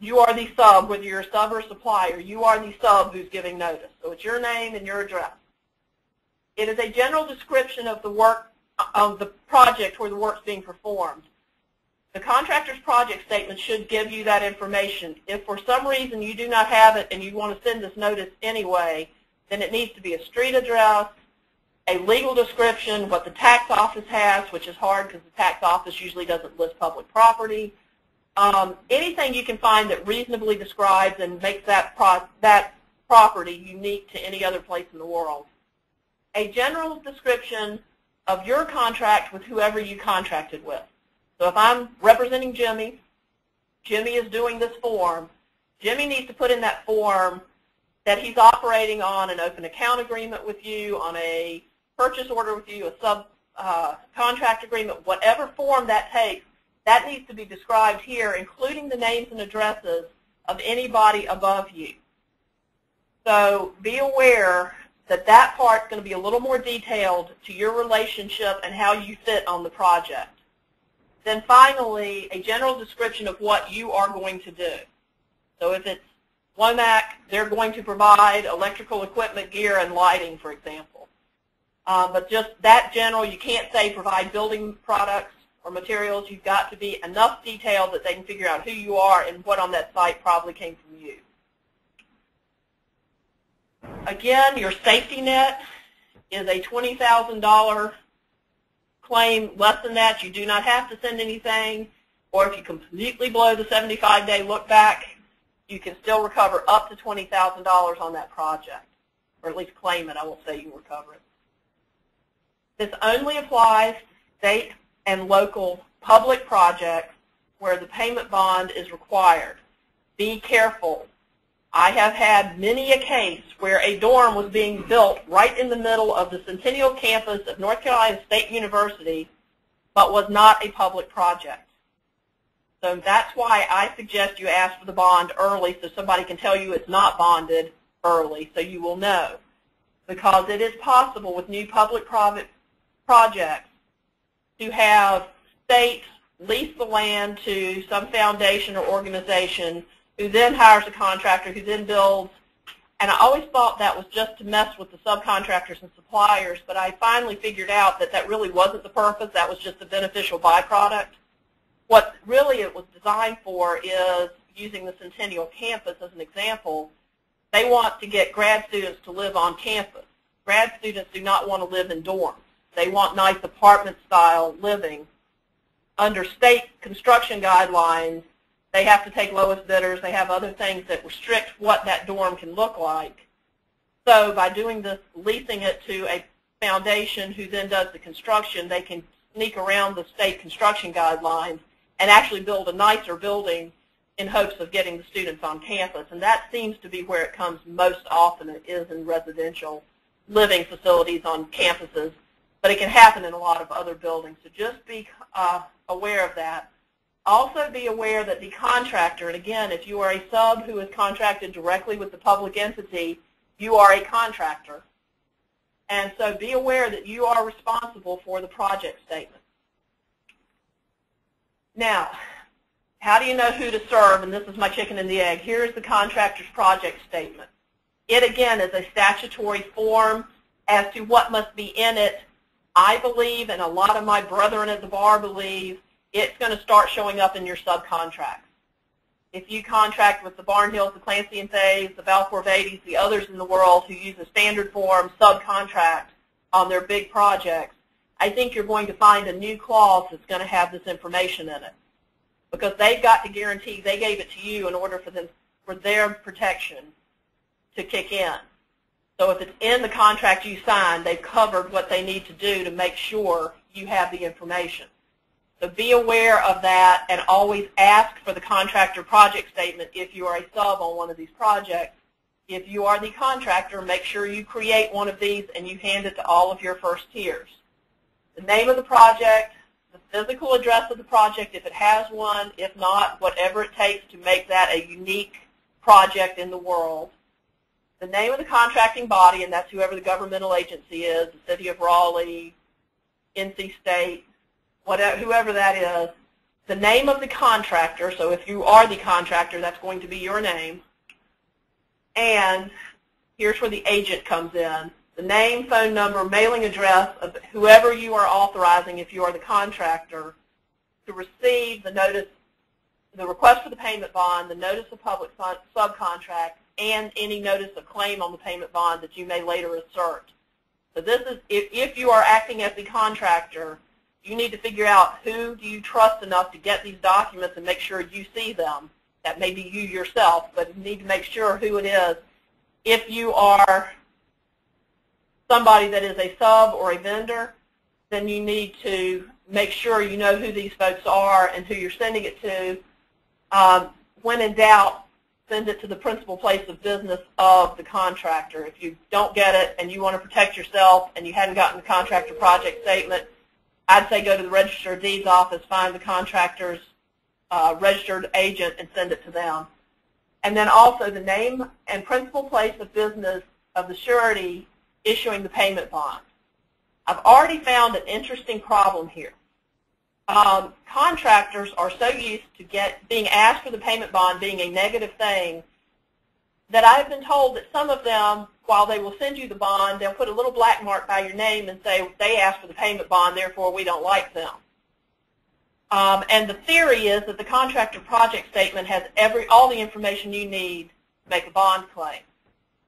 You are the sub, whether you're a sub or a supplier, you are the sub who's giving notice. So it's your name and your address. It is a general description of the work, of the project where the work's being performed. The contractor's project statement should give you that information. If for some reason you do not have it and you want to send this notice anyway, then it needs to be a street address, a legal description, what the tax office has, which is hard because the tax office usually doesn't list public property. Anything you can find that reasonably describes and makes that property unique to any other place in the world. A general description of your contract with whoever you contracted with. So if I'm representing Jimmy, Jimmy is doing this form, Jimmy needs to put in that form that he's operating on an open account agreement with you, on a purchase order with you, a sub-contract agreement, whatever form that takes, that needs to be described here, including the names and addresses of anybody above you. So be aware that that part's going to be a little more detailed to your relationship and how you fit on the project. Then finally, a general description of what you are going to do. So if it's Womack, they're going to provide electrical equipment, gear, and lighting, for example. But just that general, you can't say provide building products or materials. You've got to be enough detail that they can figure out who you are and what on that site probably came from you. Again, your safety net is a $20,000 claim. Less than that, you do not have to send anything. Or if you completely blow the 75-day look back, you can still recover up to $20,000 on that project, or at least claim it. I won't say you can recover it. This only applies to state and local public projects where the payment bond is required. Be careful. I have had many a case where a dorm was being built right in the middle of the Centennial campus of North Carolina State University, but was not a public project. So that's why I suggest you ask for the bond early so somebody can tell you it's not bonded early so you will know. Because it is possible with new public-private projects to have states lease the land to some foundation or organization who then hires a contractor who then builds. And I always thought that was just to mess with the subcontractors and suppliers, but I finally figured out that that really wasn't the purpose. That was just a beneficial byproduct. What really it was designed for is, using the Centennial campus as an example, they want to get grad students to live on campus. Grad students do not want to live in dorms. They want nice apartment-style living. Under state construction guidelines, they have to take lowest bidders. They have other things that restrict what that dorm can look like. So by doing this, leasing it to a foundation who then does the construction, they can sneak around the state construction guidelines and actually build a nicer building in hopes of getting the students on campus. And that seems to be where it comes most often. It is in residential living facilities on campuses, but it can happen in a lot of other buildings. So just be aware of that. Also be aware that the contractor, and again, if you are a sub who is contracted directly with the public entity, you are a contractor. And so be aware that you are responsible for the project statement. Now, how do you know who to serve? And this is my chicken and the egg. Here is the contractor's project statement. It, again, is a statutory form as to what must be in it. I believe, and a lot of my brethren at the bar believe, it's going to start showing up in your subcontracts. If you contract with the Barnhills, the Clancy and Fays, the Balfour Beatties, the others in the world who use a standard form subcontract on their big projects, I think you're going to find a new clause that's going to have this information in it, because they've got to guarantee they gave it to you in order for their protection to kick in. So if it's in the contract you signed, they've covered what they need to do to make sure you have the information. So be aware of that, and always ask for the contractor project statement if you are a sub on one of these projects. If you are the contractor, make sure you create one of these and you hand it to all of your first tiers. The name of the project, the physical address of the project if it has one, if not, whatever it takes to make that a unique project in the world. The name of the contracting body, and that's whoever the governmental agency is, the City of Raleigh, NC State, whatever, whoever that is. The name of the contractor, so if you are the contractor, that's going to be your name. And here's where the agent comes in. The name, phone number, mailing address of whoever you are authorizing, if you are the contractor, to receive the notice, the request for the payment bond, the notice of public subcontract, and any notice of claim on the payment bond that you may later assert. So this is, if you are acting as the contractor, you need to figure out who do you trust enough to get these documents and make sure you see them. That may be you yourself, but you need to make sure who it is. If you are somebody that is a sub or a vendor, then you need to make sure you know who these folks are and who you're sending it to. When in doubt, send it to the principal place of business of the contractor. If you don't get it and you want to protect yourself and you hadn't gotten the contractor project statement, I'd say go to the Register of Deeds office, find the contractor's registered agent, and send it to them. And then also the name and principal place of business of the surety issuing the payment bond. I've already found an interesting problem here. Contractors are so used to being asked for the payment bond being a negative thing that I've been told that some of them, while they will send you the bond, they'll put a little black mark by your name and say they asked for the payment bond, therefore we don't like them. And the theory is that the contractor project statement has all the information you need to make a bond claim.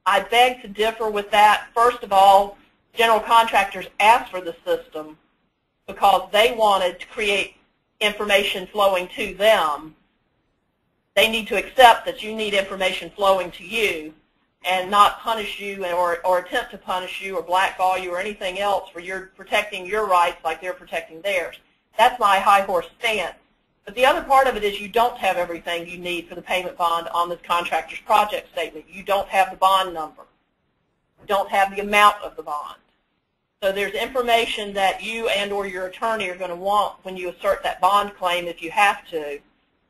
I beg to differ with that. First of all, general contractors asked for the system because they wanted to create information flowing to them they need to accept that you need information flowing to you and not punish you or attempt to punish you or blackball you or anything else for your protecting your rights like they're protecting theirs. That's my high horse stance. But the other part of it is you don't have everything you need for the payment bond on this contractor's project statement. You don't have the bond number. You don't have the amount of the bond. So there's information that you and or your attorney are going to want when you assert that bond claim, if you have to,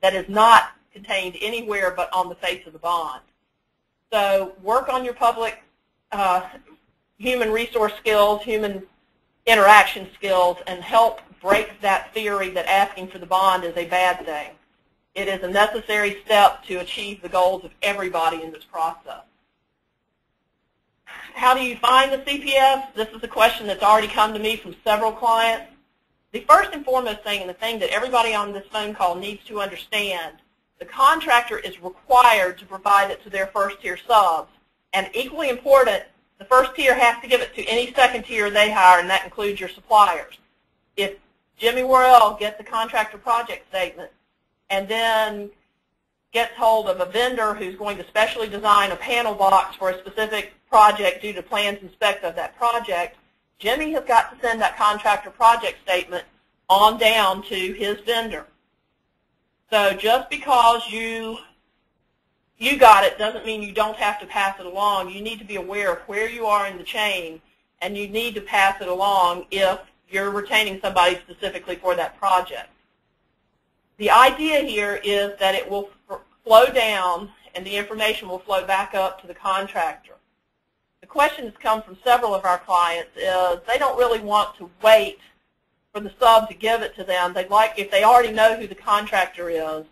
that is not contained anywhere but on the face of the bond. So work on your public human resource skills, human interaction skills, and help break that theory that asking for the bond is a bad thing. It is a necessary step to achieve the goals of everybody in this process. How do you find the CPS? This is a question that's already come to me from several clients. The first and foremost thing, and the thing that everybody on this phone call needs to understand, the contractor is required to provide it to their first-tier subs. And equally important, the first tier has to give it to any second tier they hire, and that includes your suppliers. If Jimmy Worrell gets the contractor project statement and then gets hold of a vendor who's going to specially design a panel box for a specific project due to plans and specs of that project, Jimmy has got to send that contractor project statement on down to his vendor. So just because you got it doesn't mean you don't have to pass it along. You need to be aware of where you are in the chain, and you need to pass it along if you're retaining somebody specifically for that project. The idea here is that it will flow down and the information will flow back up to the contractor. The question that's come from several of our clients is they don't really want to wait for the sub to give it to them. They'd like, if they already know who the contractor is,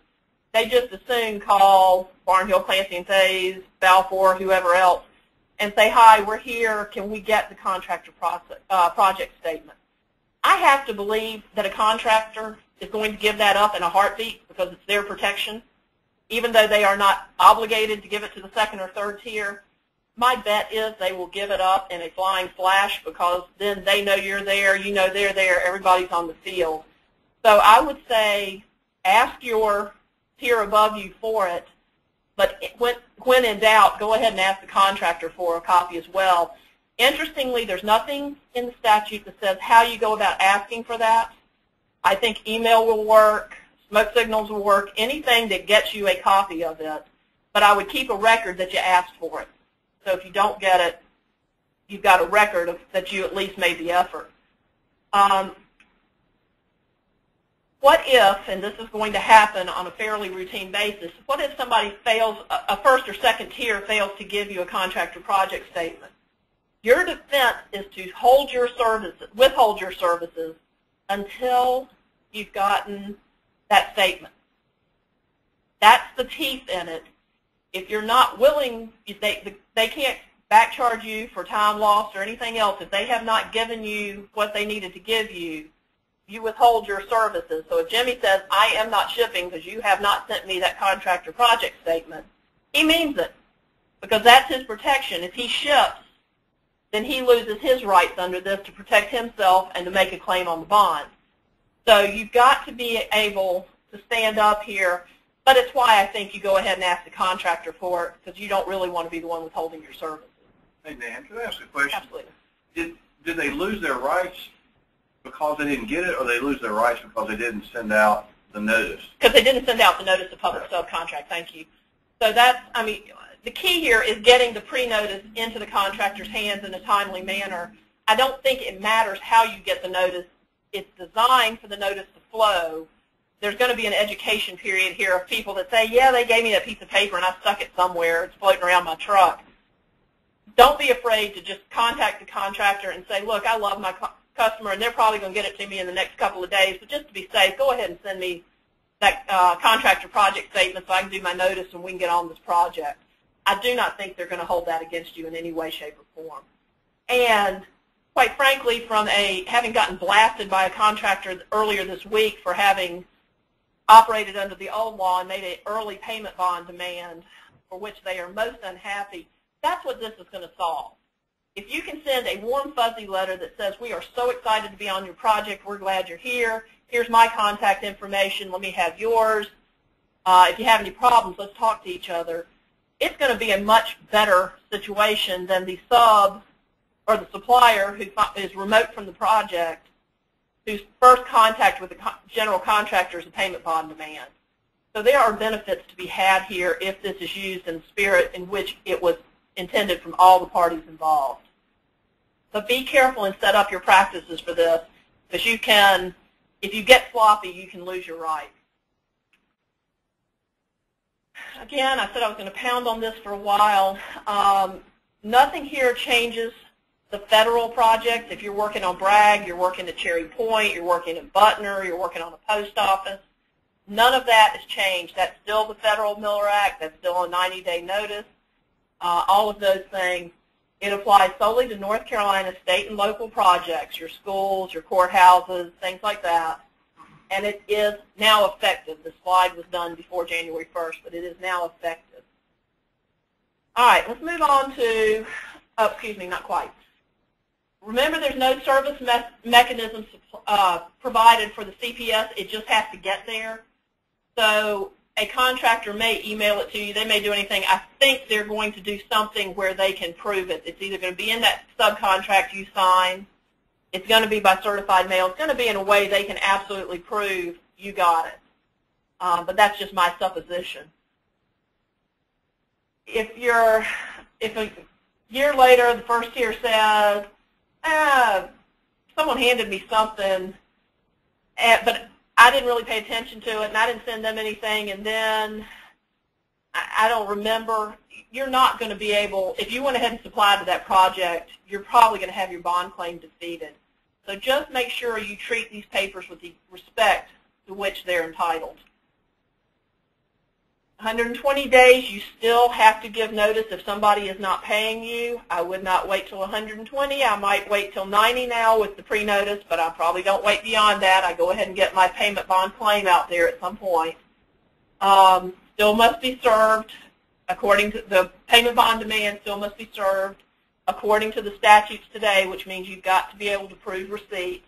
they just as soon call Barnhill, Clancy and Fays, Balfour, whoever else, and say, hi, we're here, can we get the contractor project statement? I have to believe that a contractor is going to give that up in a heartbeat because it's their protection. Even though they are not obligated to give it to the second or third tier, my bet is they will give it up in a flying flash because then they know you're there, you know they're there, everybody's on the field. So I would say ask your tier above you for it, but when in doubt, go ahead and ask the contractor for a copy as well. Interestingly, there's nothing in the statute that says how you go about asking for that. I think email will work, smoke signals will work, anything that gets you a copy of it, but I would keep a record that you asked for it. So if you don't get it, you've got a record of that you at least made the effort. What if, and this is going to happen on a fairly routine basis, what if somebody fails, a first or second tier fails to give you a contractor project statement? Your defense is to withhold your services until you've gotten that statement. That's the teeth in it. If you're not willing, they can't backcharge you for time lost or anything else. If they have not given you what they needed to give you, you withhold your services. So if Jimmy says, I am not shipping because you have not sent me that contractor project statement, he means it because that's his protection. If he ships, then he loses his rights under this to protect himself and to make a claim on the bond. So you've got to be able to stand up here, but it's why I think you go ahead and ask the contractor for it because you don't really want to be the one withholding your services. Hey, Dan, can I ask a question? Absolutely. Did they lose their rights because they didn't get it, or they lose their rights because they didn't send out the notice? Because they didn't send out the notice of public subcontract. Thank you. So that's, I mean, the key here is getting the pre-notice into the contractor's hands in a timely manner. I don't think it matters how you get the notice. It's designed for the notice to flow. There's going to be an education period here of people that say, yeah, they gave me that piece of paper and I stuck it somewhere. It's floating around my truck. Don't be afraid to just contact the contractor and say, look, I love my customer and they're probably going to get it to me in the next couple of days, but just to be safe, go ahead and send me that contractor project statement so I can do my notice and we can get on this project. I do not think they're going to hold that against you in any way, shape, or form. And quite frankly, from having gotten blasted by a contractor earlier this week for having operated under the old law and made an early payment bond demand for which they are most unhappy, that's what this is going to solve. If you can send a warm, fuzzy letter that says, we are so excited to be on your project, we're glad you're here, here's my contact information, let me have yours, If you have any problems, let's talk to each other. It's going to be a much better situation than the sub or the supplier who is remote from the project, whose first contact with the general contractor is a payment bond demand. So there are benefits to be had here if this is used in the spirit in which it was intended from all the parties involved. But be careful and set up your practices for this, because you can, if you get sloppy, you can lose your right. Again, I said I was going to pound on this for a while. Nothing here changes the federal projects. If you're working on Bragg, you're working at Cherry Point, you're working at Butner, you're working on a post office. None of that has changed. That's still the federal Miller Act. That's still a 90-day notice. All of those things. It applies solely to North Carolina state and local projects, your schools, your courthouses, things like that. And it is now effective. The slide was done before January 1st, but it is now effective. All right, let's move on to, oh, excuse me, not quite. Remember, there's no service mechanism provided for the CPS. It just has to get there. So a contractor may email it to you. They may do anything. I think they're going to do something where they can prove it. It's either going to be in that subcontract you sign. It's going to be by certified mail. It's going to be in a way they can absolutely prove you got it. But that's just my supposition. If a year later the first tier says, someone handed me something, but I didn't really pay attention to it, and I didn't send them anything, and then I don't remember, you're not going to be able, if you went ahead and supplied to that project, you're probably going to have your bond claim defeated. So just make sure you treat these papers with the respect to which they're entitled. 120 days, you still have to give notice if somebody is not paying you. I would not wait till 120. I might wait till 90 now with the pre-notice, but I probably don't wait beyond that. I go ahead and get my payment bond claim out there at some point. Still must be served according to the payment bond demand, still must be served according to the statutes today, which means you've got to be able to prove receipt,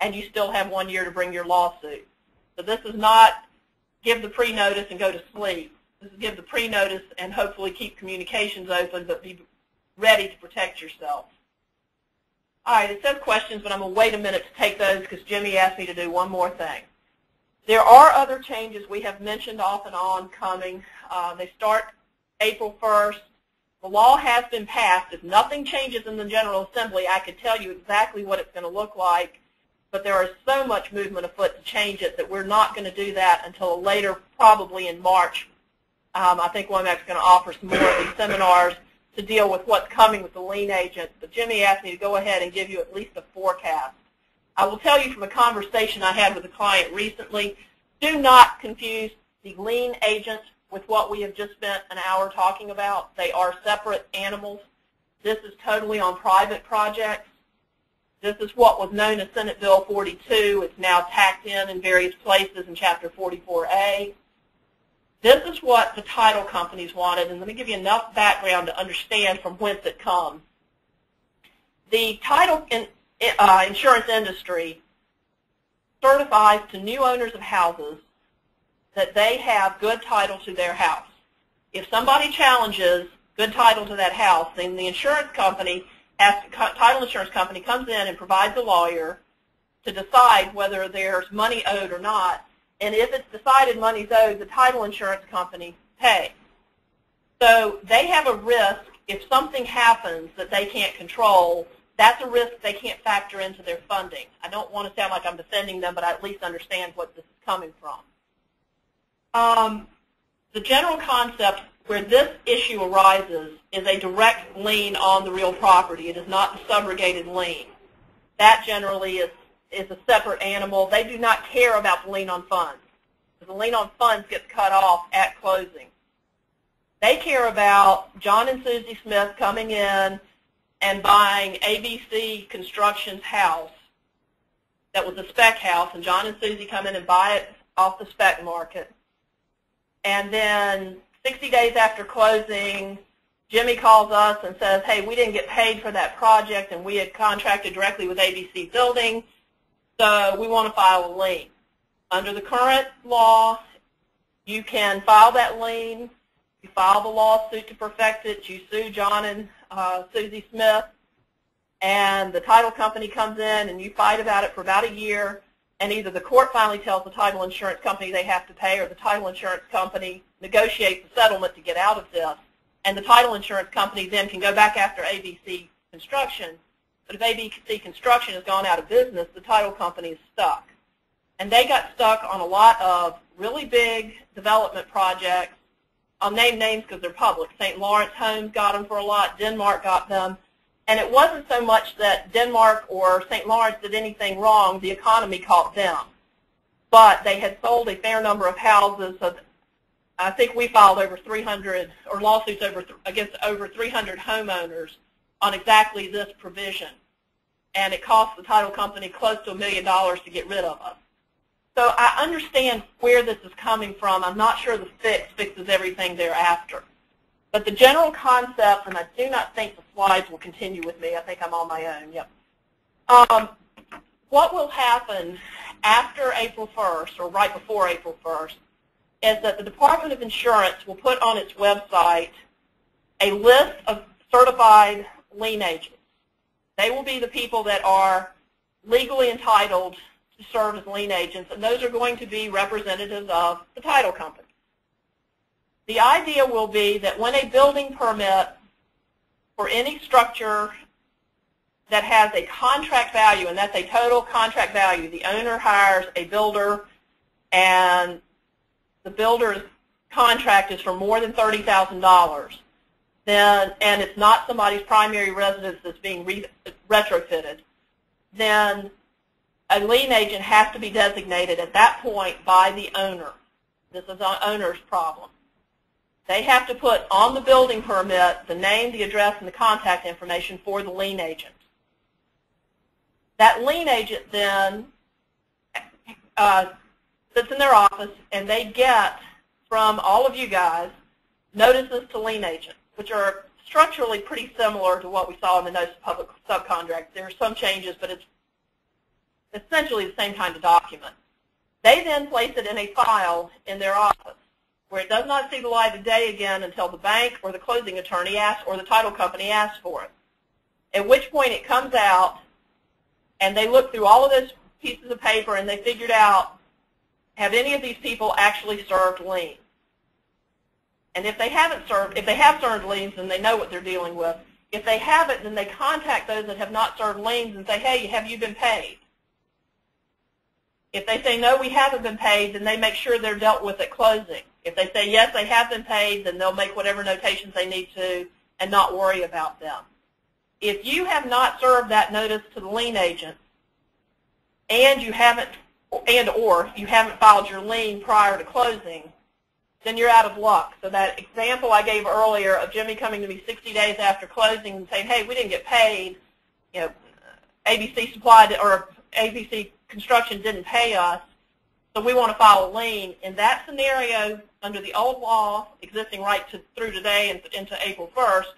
and you still have 1 year to bring your lawsuit. So this is not give the pre-notice and go to sleep. This is give the pre-notice and hopefully keep communications open, but be ready to protect yourself. All right, it says questions, but I'm going to wait a minute to take those because Jimmy asked me to do one more thing. There are other changes we have mentioned off and on coming. They start April 1st. The law has been passed. If nothing changes in the General Assembly, I could tell you exactly what it's going to look like. But there is so much movement afoot to change it that we're not going to do that until later, probably in March. I think Womack's going to offer some more of these seminars to deal with what's coming with the lien agent. But Jimmy asked me to go ahead and give you at least a forecast. I will tell you from a conversation I had with a client recently, do not confuse the lien agent with what we have just spent an hour talking about. They are separate animals. This is totally on private projects. This is what was known as Senate Bill 42. It's now tacked in various places in Chapter 44A. This is what the title companies wanted, and let me give you enough background to understand from whence it comes. The title insurance industry certifies to new owners of houses that they have good title to their house. If somebody challenges good title to that house, then the insurance company title insurance company comes in and provides a lawyer to decide whether there's money owed or not. And if it's decided money's owed, the title insurance company pays. So they have a risk if something happens that they can't control. That's a risk they can't factor into their funding. I don't want to sound like I'm defending them, but I at least understand what this is coming from. The general concept where this issue arises is a direct lien on the real property. It is not the subrogated lien. That generally is a separate animal. They do not care about the lien on funds. The lien on funds gets cut off at closing. They care about John and Susie Smith coming in and buying ABC Construction's house that was a spec house, and John and Susie come in and buy it off the spec market. And then 60 days after closing, Jimmy calls us and says, hey, we didn't get paid for that project, and we had contracted directly with ABC Building, so we want to file a lien. Under the current law, You can file that lien. You file the lawsuit to perfect it. You sue John and Susie Smith, and the title company comes in, and you fight about it for about a year, and either the court finally tells the title insurance company they have to pay, or the title insurance company negotiates a settlement to get out of this, and the title insurance company then can go back after ABC Construction. But if ABC Construction has gone out of business, the title company is stuck. And they got stuck on a lot of really big development projects. I'll name names because they're public. St. Lawrence Homes got them for a lot. Denmark got them. And it wasn't so much that Denmark or St. Lawrence did anything wrong. The economy caught them. But they had sold a fair number of houses. So I think we filed over 300, or lawsuits against over 300 homeowners on exactly this provision. And it cost the title company close to $1 million to get rid of us. So I understand where this is coming from. I'm not sure the fix fixes everything thereafter. But the general concept, and I do not think the slides will continue with me. I think I'm on my own. Yep. What will happen after April 1st, or right before April 1st, is that the Department of Insurance will put on its website a list of certified lien agents. They will be the people that are legally entitled to serve as lien agents, and those are going to be representatives of the title company. The idea will be that when a building permit for any structure that has a contract value, and that's a total contract value, the owner hires a builder, and the builder's contract is for more than $30,000, then, and it's not somebody's primary residence that's being retrofitted, then a lien agent has to be designated at that point by the owner. This is an owner's problem. They have to put on the building permit the name, the address, and the contact information for the lien agent. That lien agent then sits in their office, and they get from all of you guys notices to lien agents, which are structurally pretty similar to what we saw in the Notice of Public Subcontract. There are some changes, but it's essentially the same kind of document. They then place it in a file in their office, where it does not see the light of day again until the bank or the closing attorney asks, or the title company asks for it, at which point it comes out, and they look through all of those pieces of paper, and they figured out, have any of these people actually served liens? And if they haven't served, if they have served liens, then they know what they're dealing with. If they haven't, then they contact those that have not served liens and say, hey, have you been paid? If they say, no, we haven't been paid, then they make sure they're dealt with at closing. If they say, yes, they have been paid, then they'll make whatever notations they need to and not worry about them. If you have not served that notice to the lien agent, and you haven't, or you haven't filed your lien prior to closing, then you're out of luck. So that example I gave earlier of Jimmy coming to me 60 days after closing and saying, hey, we didn't get paid, you know, ABC supplied or ABC Construction didn't pay us, so we want to file a lien. In that scenario, under the old law existing right through today and into April 1st,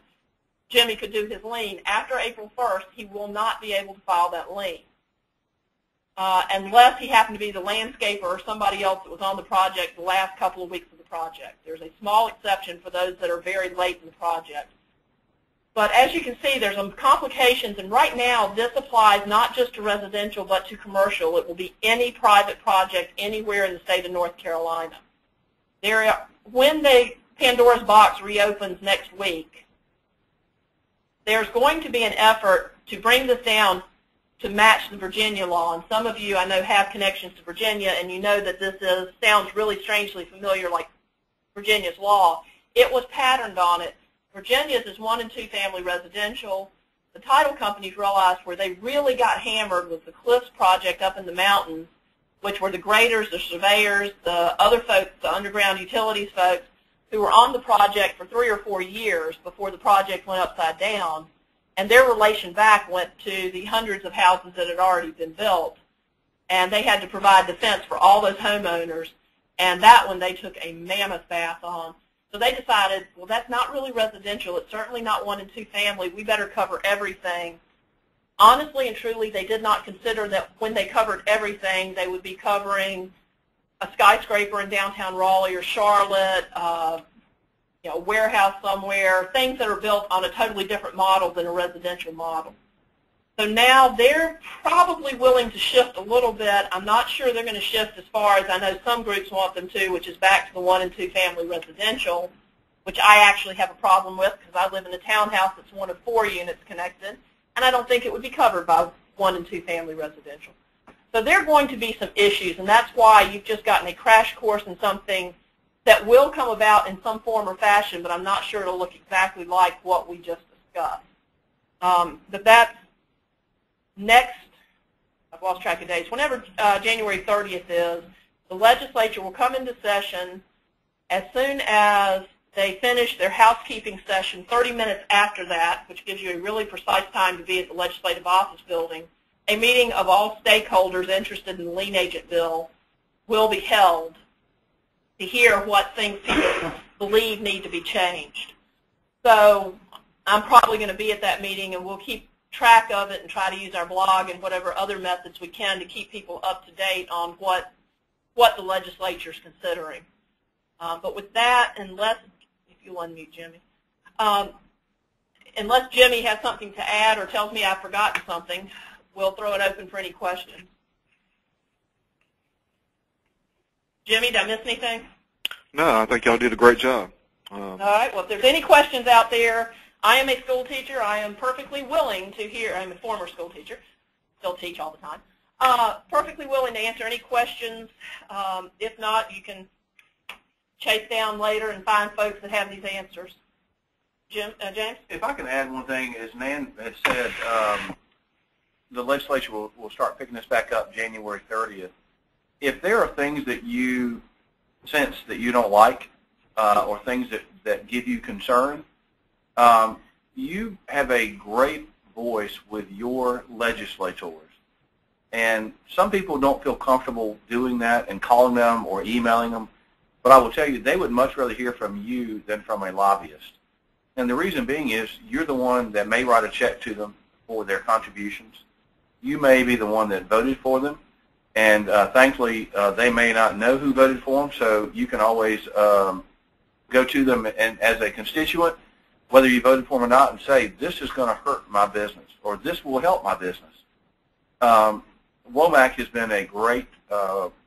Jimmy could do his lien. After April 1st, he will not be able to file that lien. Unless he happened to be the landscaper or somebody else that was on the project the last couple of weeks of the project. There's a small exception for those that are very late in the project. But as you can see, there's some complications, and right now this applies not just to residential but to commercial. It will be any private project anywhere in the state of North Carolina. When the Pandora's box reopens next week, there's going to be an effort to bring this down to match the Virginia law. And some of you, I know, have connections to Virginia, and you know that this sounds really strangely familiar like Virginia's law. It was patterned on it. Virginia's is 1- and 2-family residential. The title companies realized where they really got hammered was the Cliffs project up in the mountains, which were the graders, the surveyors, the other folks, the underground utilities folks, who were on the project for 3 or 4 years before the project went upside down. And their relation back went to the hundreds of houses that had already been built. And they had to provide defense for all those homeowners. And that one they took a mammoth bath on. So they decided, well, that's not really residential. It's certainly not 1- and 2-family. We better cover everything. Honestly and truly, they did not consider that when they covered everything, they would be covering a skyscraper in downtown Raleigh or Charlotte, a warehouse somewhere, things that are built on a totally different model than a residential model. So now they're probably willing to shift a little bit. I'm not sure they're going to shift as far as I know some groups want them to, which is back to the 1- and 2-family residential, which I actually have a problem with because I live in a townhouse that's 1 of 4 units connected, and I don't think it would be covered by 1- and 2-family residential. So there are going to be some issues, and that's why you've just gotten a crash course in something that will come about in some form or fashion, but I'm not sure it'll look exactly like what we just discussed. But that's next, I've lost track of dates, whenever January 30th is, the legislature will come into session as soon as they finish their housekeeping session 30 minutes after that, which gives you a really precise time to be at the Legislative Office Building. A meeting of all stakeholders interested in the lien agent bill will be held to hear what things people believe need to be changed. So I'm probably going to be at that meeting, and we'll keep track of it and try to use our blog and whatever other methods we can to keep people up to date on what the legislature is considering. But with that, unless, if you'll unmute Jimmy, unless Jimmy has something to add or tells me I've forgotten something, we'll throw it open for any questions. Jimmy, did I miss anything? No, I think y'all did a great job. All right. Well, if there's any questions out there, I am a school teacher. I am perfectly willing to hear. I'm a former school teacher. Still teach all the time. Perfectly willing to answer any questions. If not, you can chase down later and find folks that have these answers. James? If I can add one thing, as Nan had said, the legislature will start picking this back up January 30th. If there are things that you sense that you don't like or things that give you concern, you have a great voice with your legislators. And some people don't feel comfortable doing that and calling them or emailing them, but I will tell you they would much rather hear from you than from a lobbyist. And the reason being is you're the one that may write a check to them for their contributions. You may be the one that voted for them. And thankfully, they may not know who voted for them, so you can always go to them and, as a constituent, whether you voted for them or not, and say, this is going to hurt my business, or this will help my business. Womack has been a great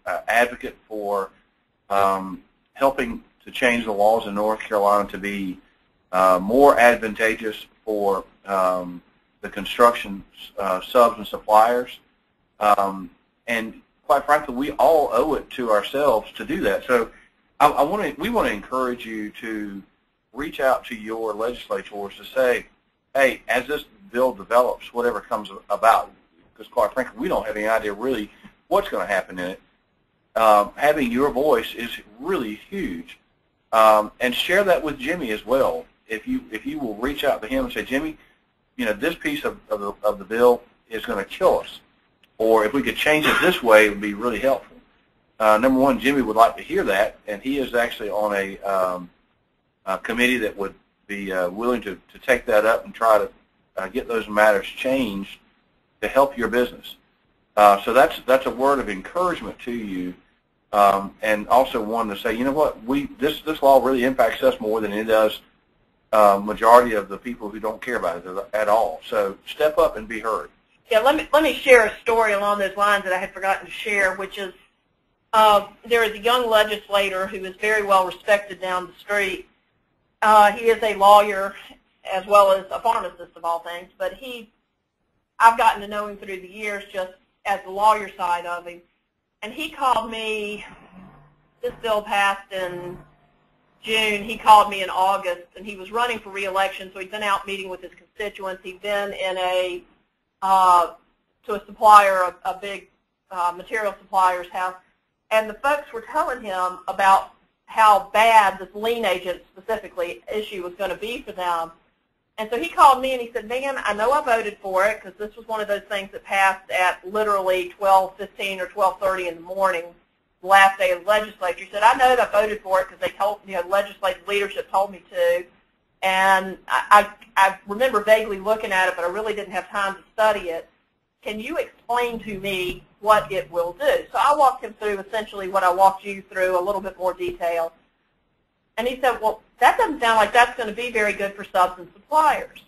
advocate for helping to change the laws in North Carolina to be more advantageous for the construction subs and suppliers. And quite frankly, we all owe it to ourselves to do that. So we want to encourage you to reach out to your legislators to say, hey, as this bill develops, whatever comes about, because quite frankly, we don't have any idea really what's going to happen in it, having your voice is really huge. And share that with Jimmy as well. If you will reach out to him and say, Jimmy, this piece of the bill is going to kill us. Or if we could change it this way, it would be really helpful. Number one, Jimmy would like to hear that, and he is actually on a committee that would be willing to take that up and try to get those matters changed to help your business. So that's a word of encouragement to you, and also one to say, you know what, this law really impacts us more than it does majority of the people who don't care about it at all. So step up and be heard. Yeah, let me share a story along those lines that I had forgotten to share, which is there is a young legislator who is very well respected down the street. He is a lawyer as well as a pharmacist of all things, but I've gotten to know him through the years just as the lawyer side of him. And he called me, this bill passed in June, he called me in August, and he was running for re-election, so he'd been out meeting with his constituents. He'd been in to a supplier, a big material supplier's house, and the folks were telling him about how bad this lien agent specifically issue was going to be for them. And so he called me and he said, man, I know I voted for it because this was one of those things that passed at literally 12:15 or 12:30 in the morning, the last day of the legislature. He said, I know that I voted for it because they told, legislative leadership told me to. And I remember vaguely looking at it, but I really didn't have time to study it. can you explain to me what it will do? So I walked him through essentially what I walked you through, a little bit more detail. And he said, well, that doesn't sound like that's going to be very good for subs and suppliers.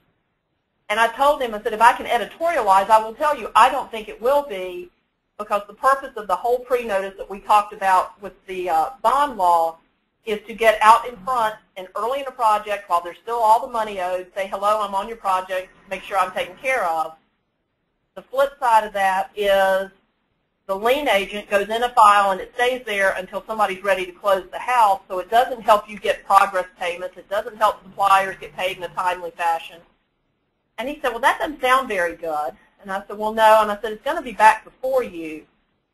And I told him, I said, if I can editorialize, I will tell you, I don't think it will be, because the purpose of the whole pre-notice that we talked about with the bond law is to get out in front and early in a project while there's still all the money owed, say, hello, I'm on your project, make sure I'm taken care of. The flip side of that is the lien agent goes in a file and it stays there until somebody's ready to close the house, so it doesn't help you get progress payments. It doesn't help suppliers get paid in a timely fashion. And he said, well, that doesn't sound very good. And I said, well, no. And I said, it's going to be back before you.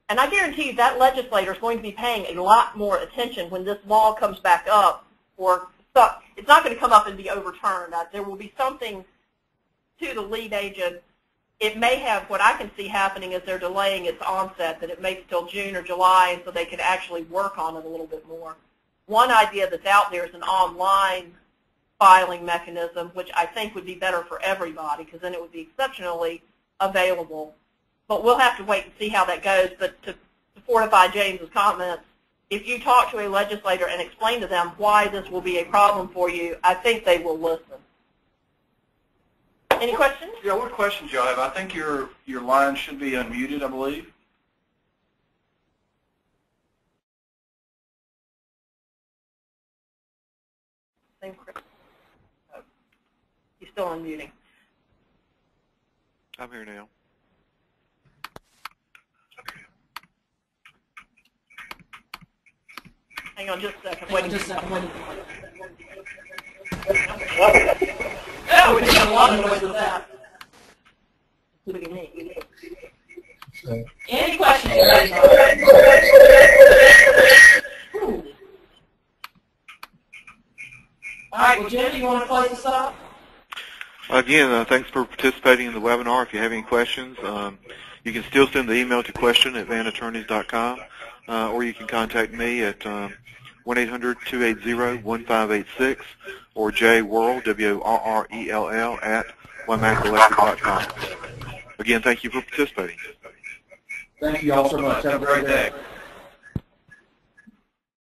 And I guarantee you that legislator is going to be paying a lot more attention when this law comes back up. It's not going to come up and be overturned. There will be something to the lead agent. It may have, what I can see happening is they're delaying its onset, that it may be till June or July, and so they can actually work on it a little bit more. One idea that's out there is an online filing mechanism, which I think would be better for everybody, because then it would be exceptionally available. But we'll have to wait and see how that goes. But to fortify James's comments, if you talk to a legislator and explain to them why this will be a problem for you, I think they will listen. Any questions? Yeah, what questions y'all have? I think your line should be unmuted, I believe. He's still unmuting. I'm here now. Hang on just a second. Wait just a second. Oh, we did a lot of noise with that. Look at me. Any questions? All right, well, Jim, you want to close this up? Again, thanks for participating in the webinar. If you have any questions, you can still send the email to question@vanattorneys.com, or you can contact me at 1-800-280-1586 or jworrell, W-O-R-R-E-L-L, at womackelectric.com. Again, thank you for participating. Thank you all so much. Have a great day.